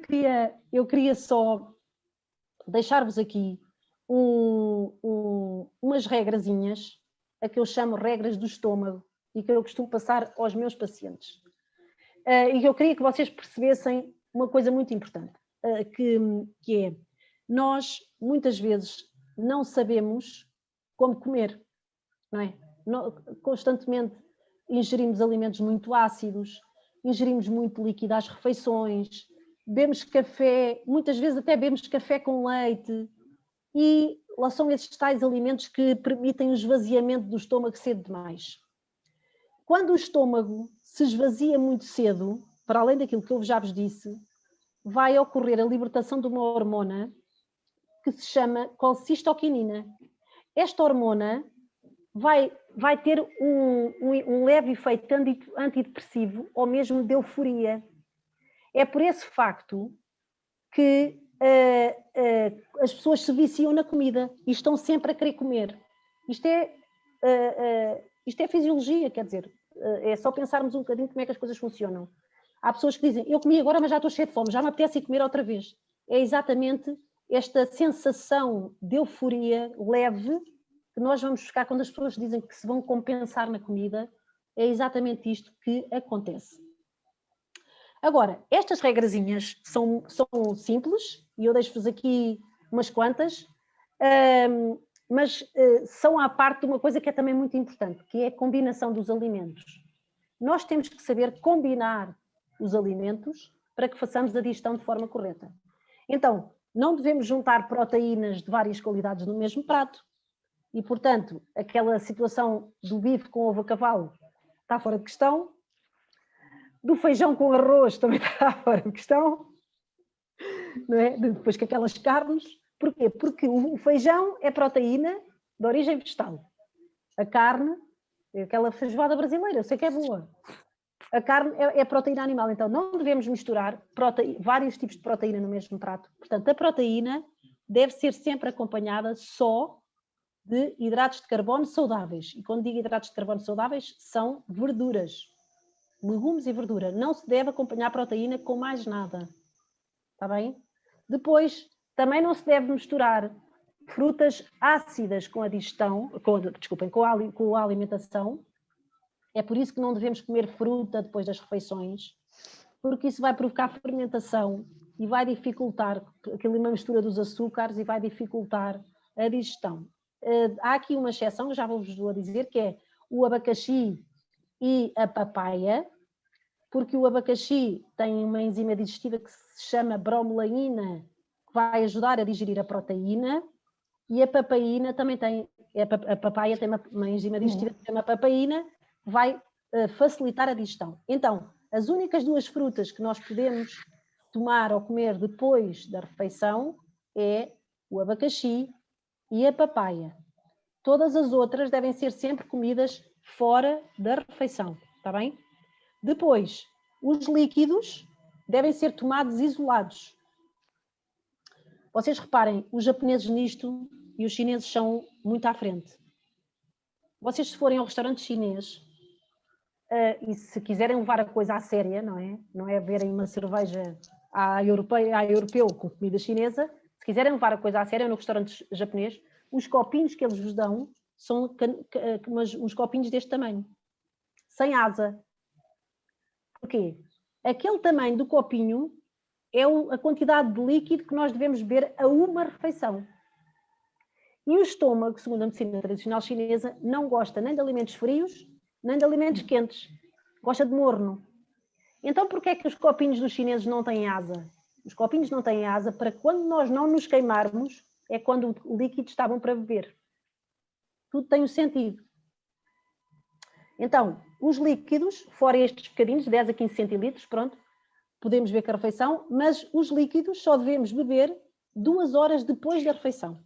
queria só deixar-vos aqui umas regrazinhas, a que eu chamo regras do estômago, e que eu costumo passar aos meus pacientes. E eu queria que vocês percebessem uma coisa muito importante, que é, nós muitas vezes não sabemos como comer, não é? Constantemente ingerimos alimentos muito ácidos, ingerimos muito líquido às refeições, bebemos café, muitas vezes até bebemos café com leite, e lá são esses tais alimentos que permitem o esvaziamento do estômago cedo demais. Quando o estômago se esvazia muito cedo, para além daquilo que eu já vos disse, vai ocorrer a libertação de uma hormona que se chama colcistoquinina. Esta hormona vai ter um leve efeito antidepressivo ou mesmo de euforia. É por esse facto que as pessoas se viciam na comida e estão sempre a querer comer. Isto é fisiologia, quer dizer, é só pensarmos um bocadinho como é que as coisas funcionam. Há pessoas que dizem, eu comi agora, mas já estou cheio de fome, já me apetece ir comer outra vez. É exatamente esta sensação de euforia leve que nós vamos buscar quando as pessoas dizem que se vão compensar na comida. É exatamente isto que acontece. Agora, estas regrazinhas são simples, e eu deixo-vos aqui umas quantas, mas são à parte de uma coisa que é também muito importante, que é a combinação dos alimentos. Nós temos que saber combinar os alimentos para que façamos a digestão de forma correta. Então, não devemos juntar proteínas de várias qualidades no mesmo prato, e, portanto, aquela situação do bife com ovo a cavalo está fora de questão, do feijão com arroz também está fora de questão, não é? Depois com aquelas carnes. Porquê? Porque o feijão é proteína de origem vegetal. A carne é aquela feijoada brasileira, eu sei que é boa. A carne é proteína animal, então não devemos misturar vários tipos de proteína no mesmo prato. Portanto, a proteína deve ser sempre acompanhada só de hidratos de carbono saudáveis. E quando digo hidratos de carbono saudáveis, são verduras. Legumes e verdura. Não se deve acompanhar a proteína com mais nada. Está bem? Depois, também não se deve misturar frutas ácidas com a digestão, com a alimentação. É por isso que não devemos comer fruta depois das refeições, porque isso vai provocar fermentação e vai dificultar aquela mistura dos açúcares e vai dificultar a digestão. Há aqui uma exceção, que já vou-vos dizer, que é o abacaxi e a papaya, porque o abacaxi tem uma enzima digestiva que se chama bromelaína, que vai ajudar a digerir a proteína, e a papaína também tem, a papaya tem uma enzima digestiva que se chama papaína, que vai facilitar a digestão. Então, as únicas duas frutas que nós podemos tomar ou comer depois da refeição é o abacaxi e a papaya. Todas as outras devem ser sempre comidas fora da refeição, está bem? Depois, os líquidos devem ser tomados isolados. Vocês reparem, os japoneses nisto e os chineses são muito à frente. Vocês, se forem ao restaurante chinês e se quiserem levar a coisa à séria, não é verem uma cerveja europeu com comida chinesa, se quiserem levar a coisa à séria no restaurante japonês, os copinhos que eles vos dão são uns copinhos deste tamanho, sem asa. Porquê? Aquele tamanho do copinho é a quantidade de líquido que nós devemos beber a uma refeição. E o estômago, segundo a medicina tradicional chinesa, não gosta nem de alimentos frios, nem de alimentos quentes. Gosta de morno. Então, por que é que os copinhos dos chineses não têm asa? Os copinhos não têm asa para quando nós não nos queimarmos, é quando o líquido está bom para beber. Tudo tem um sentido. Então, os líquidos, fora estes bocadinhos, 10 a 15 centilitros, pronto, podemos beber com a refeição, mas os líquidos só devemos beber 2 horas depois da refeição.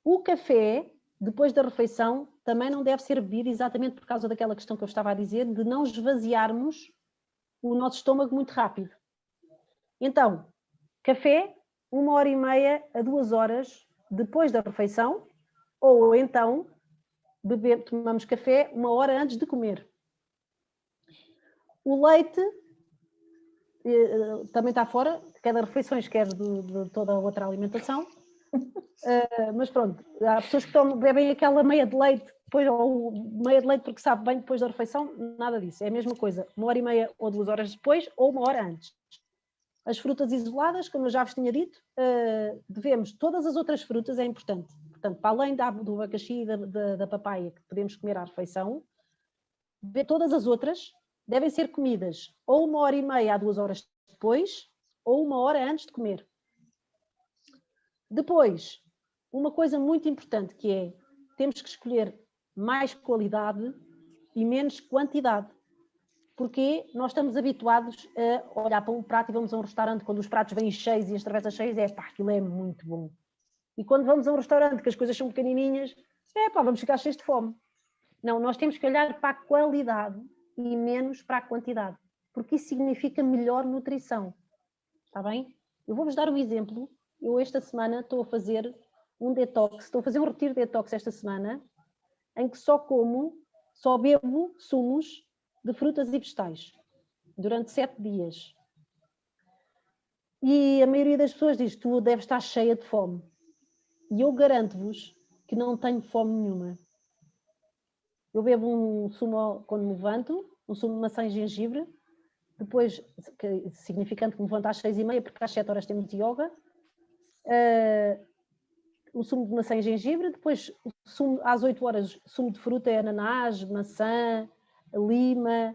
O café, depois da refeição, também não deve ser bebido exatamente por causa daquela questão que eu estava a dizer, de não esvaziarmos o nosso estômago muito rápido. Então, café, 1h30 a 2 horas depois da refeição, ou então tomamos café 1 hora antes de comer. O leite também está fora, quer das refeições, quer de toda a outra alimentação. Mas pronto, há pessoas que bebem aquela meia de leite, ou meia de leite porque sabe bem depois da refeição, nada disso. É a mesma coisa, 1h30 ou 2 horas depois, ou 1 hora antes. As frutas isoladas, como eu já vos tinha dito, devemos, todas as outras frutas é importante. Portanto, para além do abacaxi e da papaya que podemos comer à refeição, todas as outras devem ser comidas ou 1h30 a 2 horas depois, ou 1 hora antes de comer. Depois, uma coisa muito importante que é, temos que escolher mais qualidade e menos quantidade. Porque nós estamos habituados a olhar para um prato e vamos a um restaurante, quando os pratos vêm cheios e as travessas cheias, aquilo é muito bom. E quando vamos a um restaurante que as coisas são pequenininhas, vamos ficar cheios de fome. Não, nós temos que olhar para a qualidade e menos para a quantidade, porque isso significa melhor nutrição. Está bem? Eu vou-vos dar um exemplo. Eu esta semana estou a fazer um detox, estou a fazer um retiro de detox esta semana, em que só bebo sumos de frutas e vegetais, durante 7 dias. E a maioria das pessoas diz, tu deves estar cheia de fome. E eu garanto-vos que não tenho fome nenhuma. Eu bebo um sumo quando me levanto, um sumo de maçã e gengibre, depois, significante que me levanto às 6h30, porque às 7 horas temos yoga, o sumo de maçã e gengibre, depois às 8 horas sumo de fruta é ananás, maçã, lima,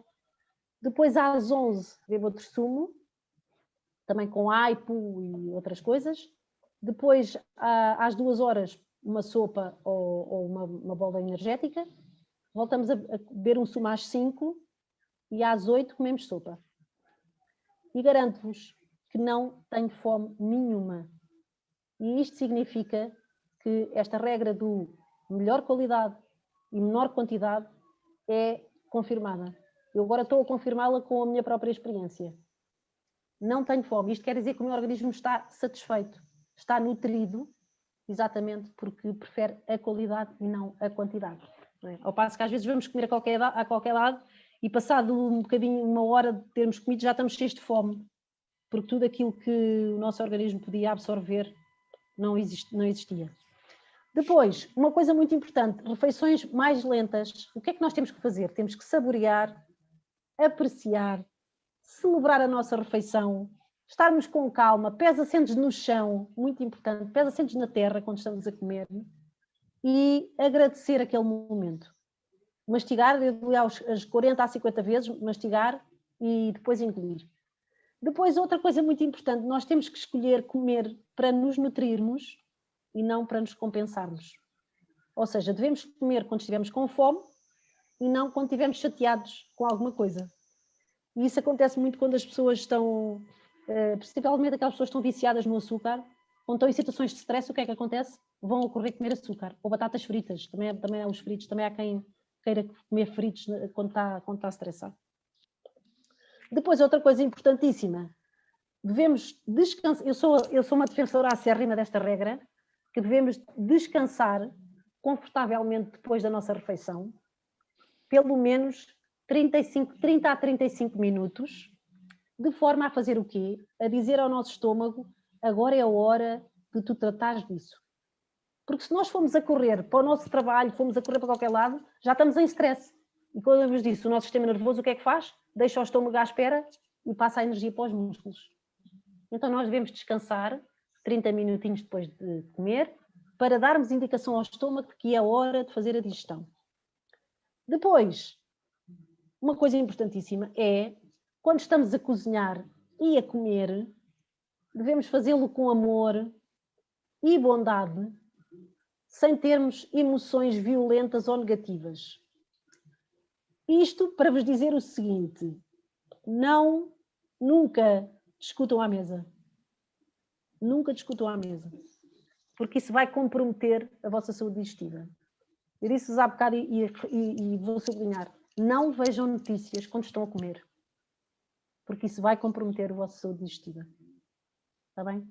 depois às 11 bebo outro sumo, também com aipo e outras coisas, depois às 2 horas uma sopa ou uma bola energética, voltamos a beber um sumo às 5 e às 8 comemos sopa. E garanto-vos que não tenho fome nenhuma. E isto significa que esta regra do melhor qualidade e menor quantidade é confirmada. Eu agora estou a confirmá-la com a minha própria experiência. Não tenho fome. Isto quer dizer que o meu organismo está satisfeito, está nutrido, exatamente porque prefere a qualidade e não a quantidade. Não é? Ao passo que às vezes vamos comer a qualquer lado e passado um bocadinho, uma hora de termos comido, já estamos cheios de fome, porque tudo aquilo que o nosso organismo podia absorver não existia. Depois, uma coisa muito importante, refeições mais lentas. O que é que nós temos que fazer? Temos que saborear, apreciar, celebrar a nossa refeição, estarmos com calma, pés assentos no chão, muito importante, pés assentos na terra quando estamos a comer, e agradecer aquele momento. Mastigar, as 40 a 50 vezes, mastigar e depois engolir. Depois, outra coisa muito importante, nós temos que escolher comer para nos nutrirmos e não para nos compensarmos. Ou seja, devemos comer quando estivermos com fome e não quando estivermos chateados com alguma coisa. E isso acontece muito quando as pessoas estão, principalmente aquelas pessoas que estão viciadas no açúcar, quando estão em situações de stress, o que é que acontece? Vão ocorrer comer açúcar, ou batatas fritas, também há os fritos, também há quem queira comer fritos quando está estressado. Depois, outra coisa importantíssima, devemos descansar, eu sou uma defensora acérrima desta regra, que devemos descansar confortavelmente depois da nossa refeição, pelo menos 30 a 35 minutos, de forma a fazer o quê? A dizer ao nosso estômago, agora é a hora de tu tratares disso. Porque se nós formos a correr para o nosso trabalho, formos a correr para qualquer lado, já estamos em stress. E quando eu vos disse, o nosso sistema nervoso o que é que faz? Deixa o estômago à espera e passa a energia para os músculos. Então nós devemos descansar 30 minutinhos depois de comer para darmos indicação ao estômago de que é a hora de fazer a digestão. Depois, uma coisa importantíssima é, quando estamos a cozinhar e a comer, devemos fazê-lo com amor e bondade, sem termos emoções violentas ou negativas. Isto para vos dizer o seguinte, nunca discutam à mesa. Nunca discutam à mesa. Porque isso vai comprometer a vossa saúde digestiva. Eu disse-vos há bocado e vou sublinhar, não vejam notícias quando estão a comer. Porque isso vai comprometer a vossa saúde digestiva. Está bem?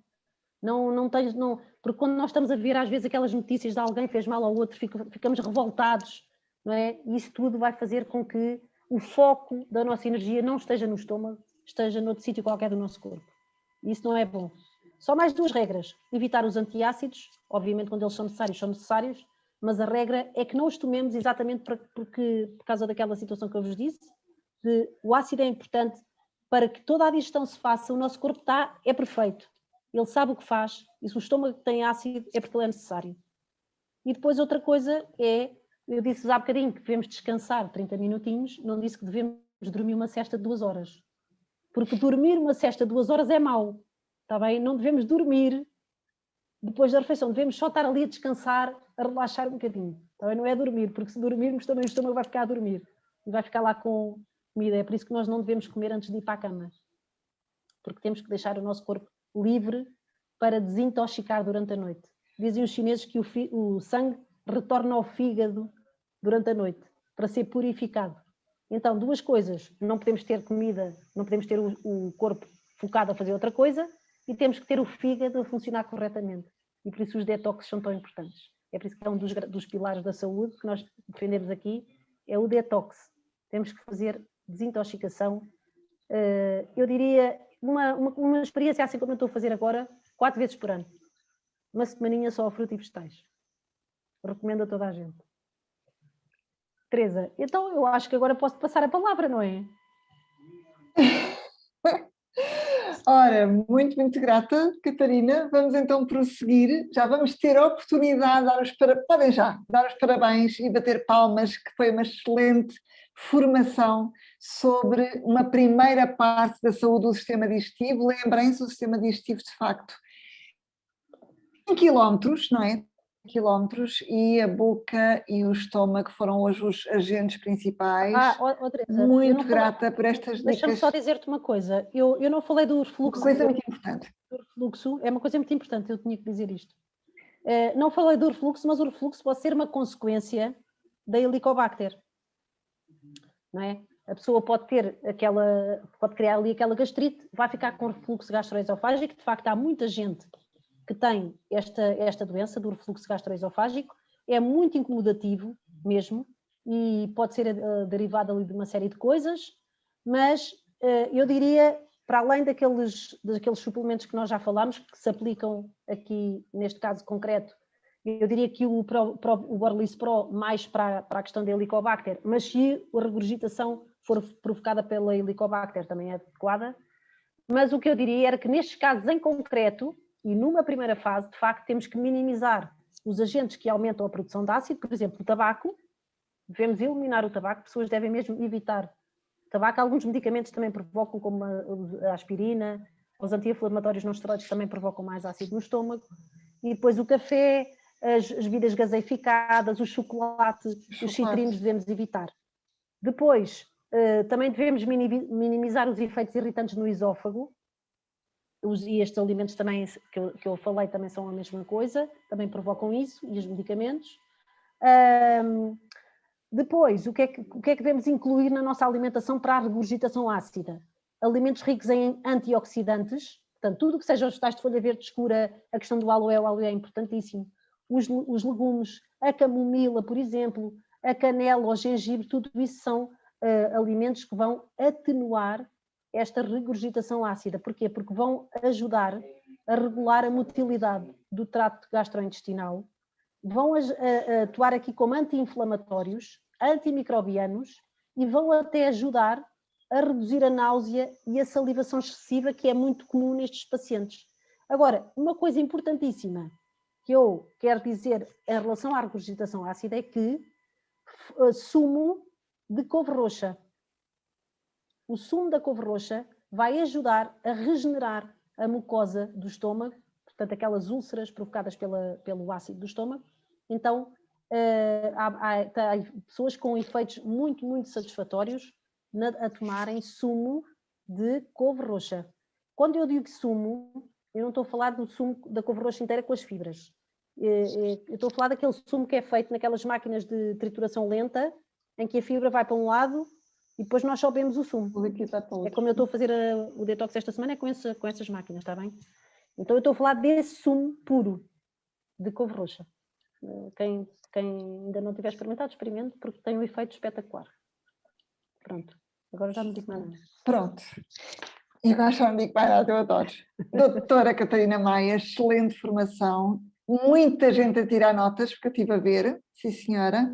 Porque quando nós estamos a ver às vezes aquelas notícias de alguém fez mal ao outro, ficamos revoltados, não é? E isso tudo vai fazer com que o foco da nossa energia não esteja no estômago, esteja noutro sítio qualquer do nosso corpo. E isso não é bom. Só mais 2 regras. Evitar os antiácidos, obviamente quando eles são necessários, mas a regra é que não os tomemos exatamente por causa daquela situação que eu vos disse, o ácido é importante para que toda a digestão se faça, o nosso corpo é perfeito. Ele sabe o que faz, e se o estômago tem ácido é porque ele é necessário. E depois outra coisa é, eu disse-vos há bocadinho que devemos descansar 30 minutinhos, não disse que devemos dormir uma sesta de 2 horas. Porque dormir uma sesta de 2 horas é mau, está bem? Não devemos dormir depois da refeição, devemos só estar ali a descansar, a relaxar um bocadinho, está bem? Não é dormir, porque se dormirmos também o estômago vai ficar a dormir, e vai ficar lá com comida, é por isso que nós não devemos comer antes de ir para a cama, porque temos que deixar o nosso corpo livre para desintoxicar durante a noite. Dizem os chineses que o sangue retorna ao fígado durante a noite, para ser purificado. Então, 2 coisas, não podemos ter comida, não podemos ter o corpo focado a fazer outra coisa, e temos que ter o fígado a funcionar corretamente. E por isso os detox são tão importantes. É por isso que é um dos pilares da saúde que nós defendemos aqui, é o detox. Temos que fazer desintoxicação. Eu diria, uma experiência assim como eu estou a fazer agora, 4 vezes por ano. Uma semaninha só a fruta e vegetais. Recomendo a toda a gente. Teresa, então eu acho que agora posso passar a palavra, não é? Ora, muito, muito grata, Catarina. Vamos então prosseguir. Já vamos ter a oportunidade de podem já dar os parabéns e bater palmas, que foi uma excelente formação sobre uma primeira parte da saúde do sistema digestivo. Lembrem-se, o sistema digestivo, de facto, em quilómetros, não é? Quilómetros, e a boca e o estômago foram hoje os agentes principais. Teresa, muito grata por estas dicas. Deixa-me só dizer-te uma coisa, eu não falei do refluxo. Uma coisa muito importante. O refluxo é uma coisa muito importante, eu tinha que dizer isto. Não falei do refluxo, mas o refluxo pode ser uma consequência da Helicobacter, não é? A pessoa pode criar ali aquela gastrite, vai ficar com refluxo gastroesofágico, de facto há muita gente que tem esta doença do refluxo gastroesofágico, é muito incomodativo mesmo, e pode ser derivado ali de uma série de coisas, mas eu diria, para além daqueles suplementos que nós já falámos, que se aplicam aqui neste caso concreto, eu diria que o Borrelia Pro mais para a questão da Helicobacter, mas se a regurgitação for provocada pela Helicobacter também é adequada, mas o que eu diria era que nestes casos em concreto, e numa primeira fase, de facto, temos que minimizar os agentes que aumentam a produção de ácido, por exemplo, o tabaco. Devemos eliminar o tabaco, pessoas devem mesmo evitar o tabaco. Alguns medicamentos também provocam, como a aspirina, os anti-inflamatórios não esteroides também provocam mais ácido no estômago. E depois o café, as bebidas gaseificadas, o chocolate, os citrinos devemos evitar. Depois, também devemos minimizar os efeitos irritantes no esófago. E estes alimentos também, que eu falei, também são a mesma coisa, também provocam isso, e os medicamentos. Depois, o que é que devemos incluir na nossa alimentação para a regurgitação ácida? Alimentos ricos em antioxidantes, portanto, tudo que seja os vegetais de folha verde escura, a questão do aloe, o aloe é importantíssimo, os legumes, a camomila, por exemplo, a canela, o gengibre, tudo isso são alimentos que vão atenuar esta regurgitação ácida. Porquê? Porque vão ajudar a regular a motilidade do trato gastrointestinal, vão atuar aqui como anti-inflamatórios, antimicrobianos e vão até ajudar a reduzir a náusea e a salivação excessiva, que é muito comum nestes pacientes. Agora, uma coisa importantíssima que eu quero dizer em relação à regurgitação ácida é que sumo de couve roxa. O sumo da couve roxa vai ajudar a regenerar a mucosa do estômago, portanto, aquelas úlceras provocadas pelo ácido do estômago. Então, há pessoas com efeitos muito, muito satisfatórios a tomarem sumo de couve roxa. Quando eu digo sumo, eu não estou a falar do sumo da couve roxa inteira com as fibras. Eu estou a falar daquele sumo que é feito naquelas máquinas de trituração lenta, em que a fibra vai para um lado e depois nós só bebemos o sumo. É como eu estou a fazer o detox esta semana, é com essas máquinas, está bem? Então eu estou a falar desse sumo puro de couve roxa. Quem ainda não tiver experimentado, experimente, porque tem um efeito espetacular. Pronto, agora já me digo mais nada. Pronto. E agora já me digo mais nada, eu adoro. Doutora Catarina Maia, excelente formação. Muita gente a tirar notas, porque eu estive a ver, sim senhora.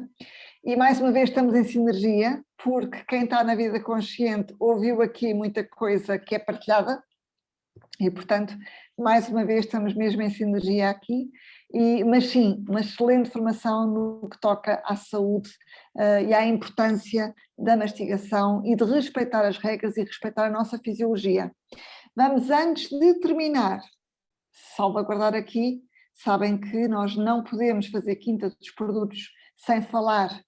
E mais uma vez estamos em sinergia, porque quem está na vida consciente ouviu aqui muita coisa que é partilhada e, portanto, mais uma vez estamos mesmo em sinergia aqui, mas sim, uma excelente formação no que toca à saúde e à importância da mastigação e de respeitar as regras e respeitar a nossa fisiologia. Vamos, antes de terminar, salvaguardar aqui, sabem que nós não podemos fazer quinta dos produtos sem falar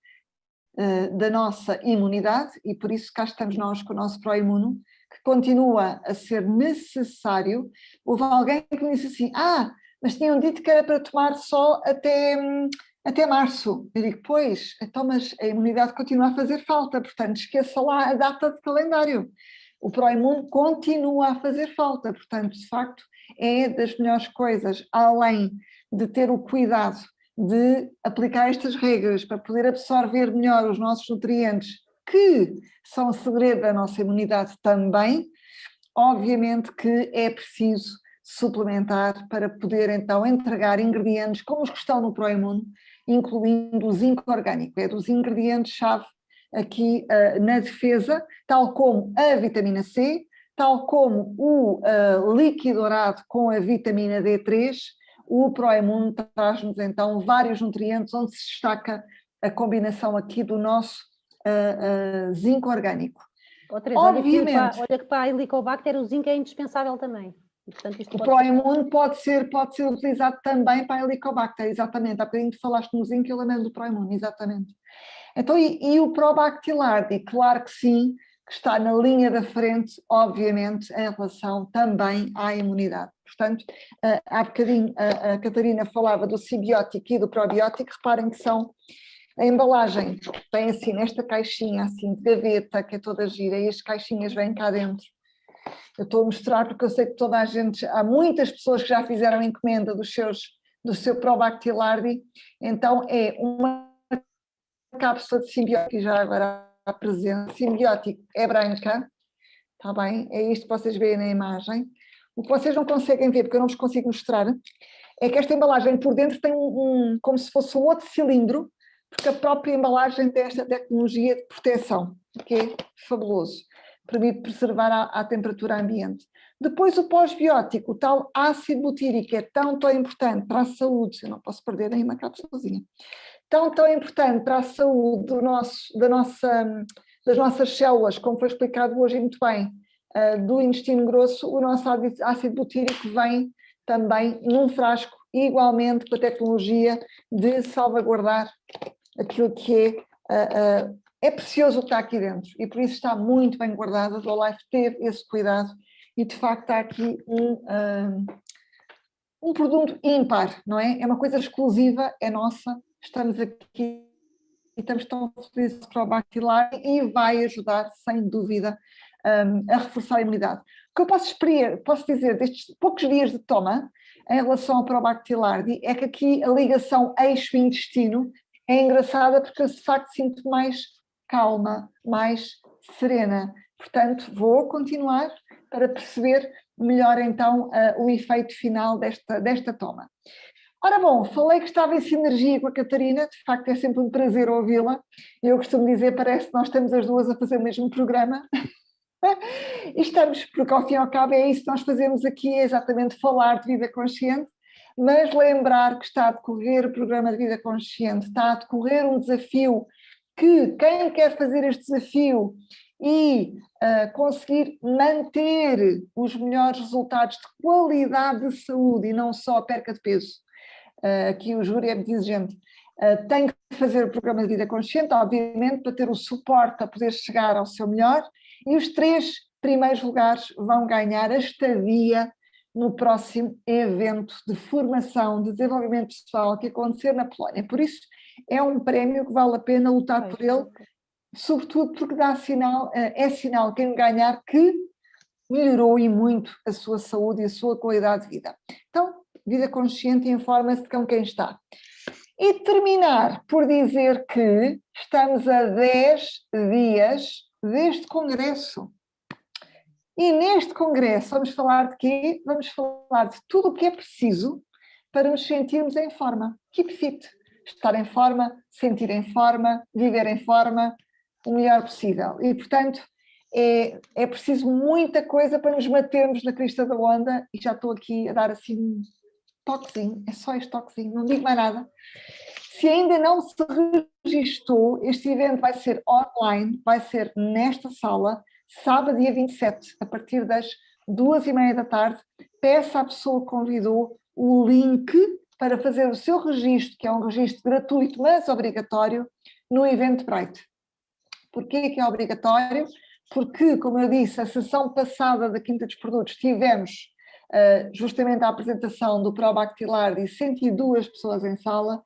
da nossa imunidade, e por isso cá estamos nós com o nosso Proimuno, que continua a ser necessário. Houve alguém que me disse assim, mas tinham dito que era para tomar só até março. Eu digo, pois, então, mas a imunidade continua a fazer falta, portanto esqueça lá a data de calendário. O Proimuno continua a fazer falta, portanto, de facto, é das melhores coisas, além de ter o cuidado de aplicar estas regras para poder absorver melhor os nossos nutrientes, que são o segredo da nossa imunidade também. Obviamente que é preciso suplementar para poder então entregar ingredientes como os que estão no ProImmune, incluindo o zinco orgânico, é dos ingredientes-chave aqui na defesa, tal como a vitamina C, tal como o líquido dourado com a vitamina D3, o ProImmune traz-nos então vários nutrientes onde se destaca a combinação aqui do nosso zinco orgânico. Teresa, obviamente, olha que para a Helicobacter o zinco é indispensável também. E, portanto, o ProImmune pode ser utilizado também para a Helicobacter, exatamente. Há bocadinho tu falaste no zinco e eu lembro do ProImmune, exatamente. Então, e o Probactilardi, claro que sim, que está na linha da frente, obviamente, em relação também à imunidade. Portanto, há bocadinho a Catarina falava do simbiótico e do probiótico, reparem que são a embalagem, tem assim nesta caixinha assim de gaveta, que é toda gira, e as caixinhas vêm cá dentro. Eu estou a mostrar porque eu sei que toda a gente, há muitas pessoas que já fizeram encomenda do seu Probactilardi, então é uma cápsula de simbiótico, já agora a presença, simbiótico é branca, está bem? É isto que vocês veem na imagem. O que vocês não conseguem ver, porque eu não vos consigo mostrar, é que esta embalagem por dentro tem como se fosse um outro cilindro, porque a própria embalagem tem esta tecnologia de proteção, que é fabuloso, permite preservar a temperatura ambiente. Depois o pós-biótico, o tal ácido butírico, é tão importante para a saúde, eu não posso perder nem uma cápsulazinha, tão importante para a saúde das nossas células, como foi explicado hoje muito bem, do intestino grosso, o nosso ácido butírico vem também num frasco, igualmente com a tecnologia de salvaguardar aquilo que é precioso o que está aqui dentro, e por isso está muito bem guardado. A Herbalife teve esse cuidado e de facto está aqui um produto ímpar, não é? É uma coisa exclusiva, é nossa, estamos aqui e estamos tão felizes para o Bactilar e vai ajudar, sem dúvida, a reforçar a imunidade. O que eu posso dizer destes poucos dias de toma, em relação ao Probactilardi, é que aqui a ligação eixo-intestino é engraçada porque eu de facto sinto mais calma, mais serena. Portanto, vou continuar para perceber melhor então o efeito final desta toma. Ora bom, falei que estava em sinergia com a Catarina, de facto é sempre um prazer ouvi-la. Eu costumo dizer, parece que nós estamos as duas a fazer o mesmo programa. E estamos, porque ao fim e ao cabo é isso que nós fazemos aqui, é exatamente falar de vida consciente, mas lembrar que está a decorrer o programa de vida consciente, está a decorrer um desafio que quem quer fazer este desafio e conseguir manter os melhores resultados de qualidade de saúde e não só a perca de peso, aqui o júri é muito exigente, tem que fazer o programa de vida consciente, obviamente, para ter o suporte a poder chegar ao seu melhor, e os 3 primeiros lugares vão ganhar a estadia no próximo evento de formação, de desenvolvimento pessoal que acontecer na Polónia. Por isso, é um prémio que vale a pena lutar por ele, sobretudo porque dá sinal, é sinal quem ganhar que melhorou e muito a sua saúde e a sua qualidade de vida. Então, vida consciente, informa-se com quem está. E terminar por dizer que estamos a 10 dias deste congresso. E neste congresso vamos falar de quê? Vamos falar de tudo o que é preciso para nos sentirmos em forma. Keep fit. Estar em forma, sentir em forma, viver em forma, o melhor possível. E, portanto, é preciso muita coisa para nos mantermos na crista da onda, e já estou aqui a dar assim um toquezinho, é só este toquezinho, não digo mais nada. Se ainda não se registou, este evento vai ser online, vai ser nesta sala, sábado dia 27, a partir das 2h30 da tarde. Peça à pessoa que convidou o link para fazer o seu registro, que é um registro gratuito, mas obrigatório, no Eventbrite. Porquê que é obrigatório? Porque, como eu disse, a sessão passada da Quinta dos Produtos tivemos justamente a apresentação do Probactilardi e 102 pessoas em sala.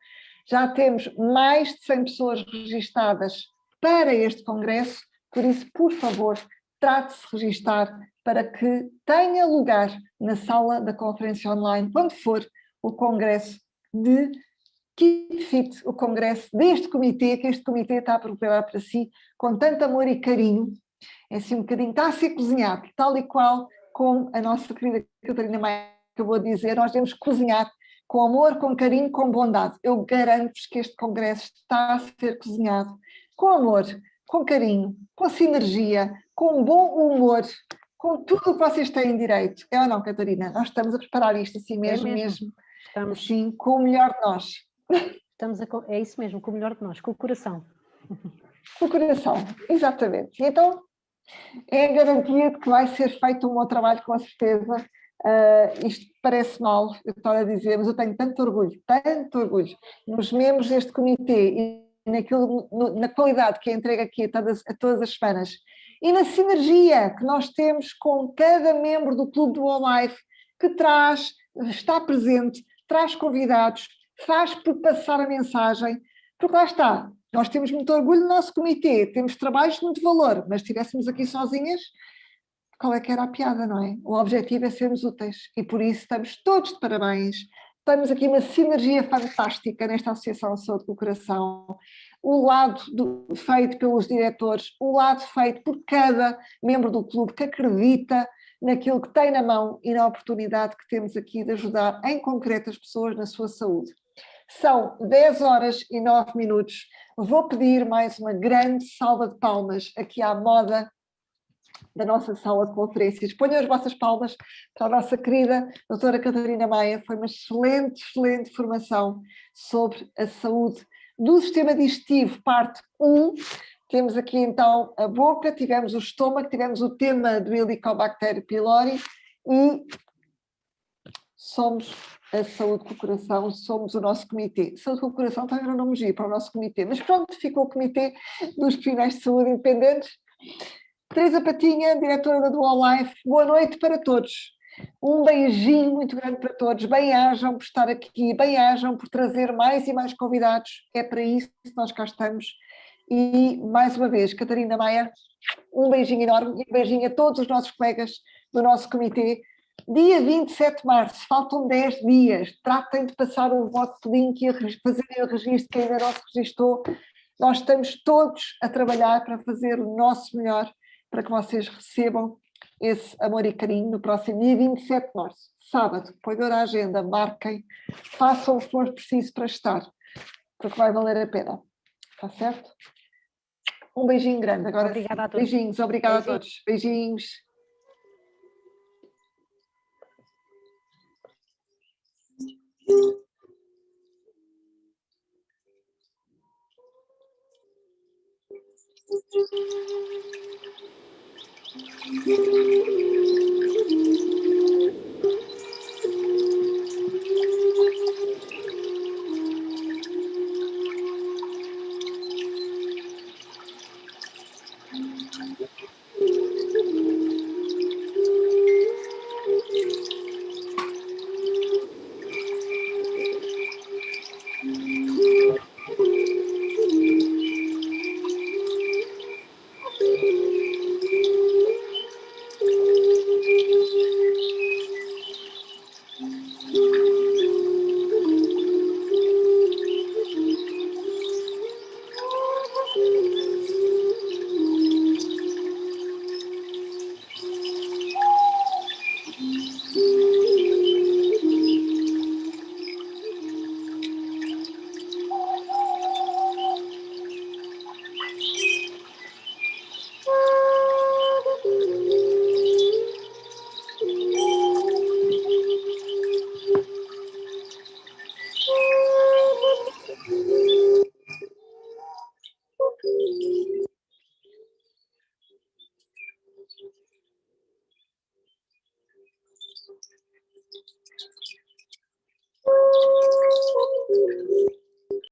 Já temos mais de 100 pessoas registadas para este congresso, por isso, por favor, trate de se registar para que tenha lugar na sala da conferência online, quando for o congresso de Keep Fit, o congresso deste comitê, que este comitê está a preparar para si com tanto amor e carinho. É assim um bocadinho, está a ser cozinhado, tal e qual como a nossa querida Catarina Maia acabou de dizer, nós devemos cozinhar com amor, com carinho, com bondade. Eu garanto-vos que este congresso está a ser cozinhado com amor, com carinho, com sinergia, com bom humor, com tudo o que vocês têm direito. É ou não, Catarina? Nós estamos a preparar isto assim mesmo, Estamos, assim, com o melhor de nós. É isso mesmo, com o melhor de nós, com o coração. Com o coração, exatamente. E então, é a garantia de que vai ser feito um bom trabalho, com certeza. Isto parece mal, eu estou a dizer, mas eu tenho tanto orgulho nos membros deste comitê e na qualidade que é entregue aqui a todas as semanas e na sinergia que nós temos com cada membro do Clube do All-Life que está presente, traz convidados, faz por passar a mensagem, porque lá está, nós temos muito orgulho no nosso comitê, temos trabalhos de muito valor, mas se estivéssemos aqui sozinhas, qual é que era a piada, não é? O objetivo é sermos úteis e por isso estamos todos de parabéns. Temos aqui uma sinergia fantástica nesta Associação de Saúde do Coração. O lado feito pelos diretores, o lado feito por cada membro do clube que acredita naquilo que tem na mão e na oportunidade que temos aqui de ajudar em concreto as pessoas na sua saúde. São 10 horas e 9 minutos. Vou pedir mais uma grande salva de palmas aqui à moda da nossa sala de conferências. Ponham as vossas palmas para a nossa querida doutora Catarina Maia. Foi uma excelente formação sobre a saúde do sistema digestivo, parte 1. Temos aqui então a boca, tivemos o estômago, tivemos o tema do Helicobacter pylori e somos a saúde com o coração, somos o nosso comitê. Saúde com o coração também era um nome giro para o nosso comitê, mas pronto, ficou o comitê dos profissionais de saúde independentes. Teresa Patinha, diretora da Dual Life, boa noite para todos. Um beijinho muito grande para todos. Bem-ajam por estar aqui, bem-ajam por trazer mais e mais convidados. É para isso que nós cá estamos. E, mais uma vez, Catarina Maia, um beijinho enorme e um beijinho a todos os nossos colegas do nosso comitê. Dia 27 de março, faltam 10 dias. Tratem de passar o vosso link e fazerem o registro, que ainda não se registou. Nós estamos todos a trabalhar para fazer o nosso melhor para que vocês recebam esse amor e carinho no próximo dia 27 de março, sábado. Ponham na agenda, marquem, façam o que for preciso para estar, porque vai valer a pena. Está certo? Um beijinho grande. Agora obrigada sim. a todos. Beijinhos, obrigada a todos. Beijinhos.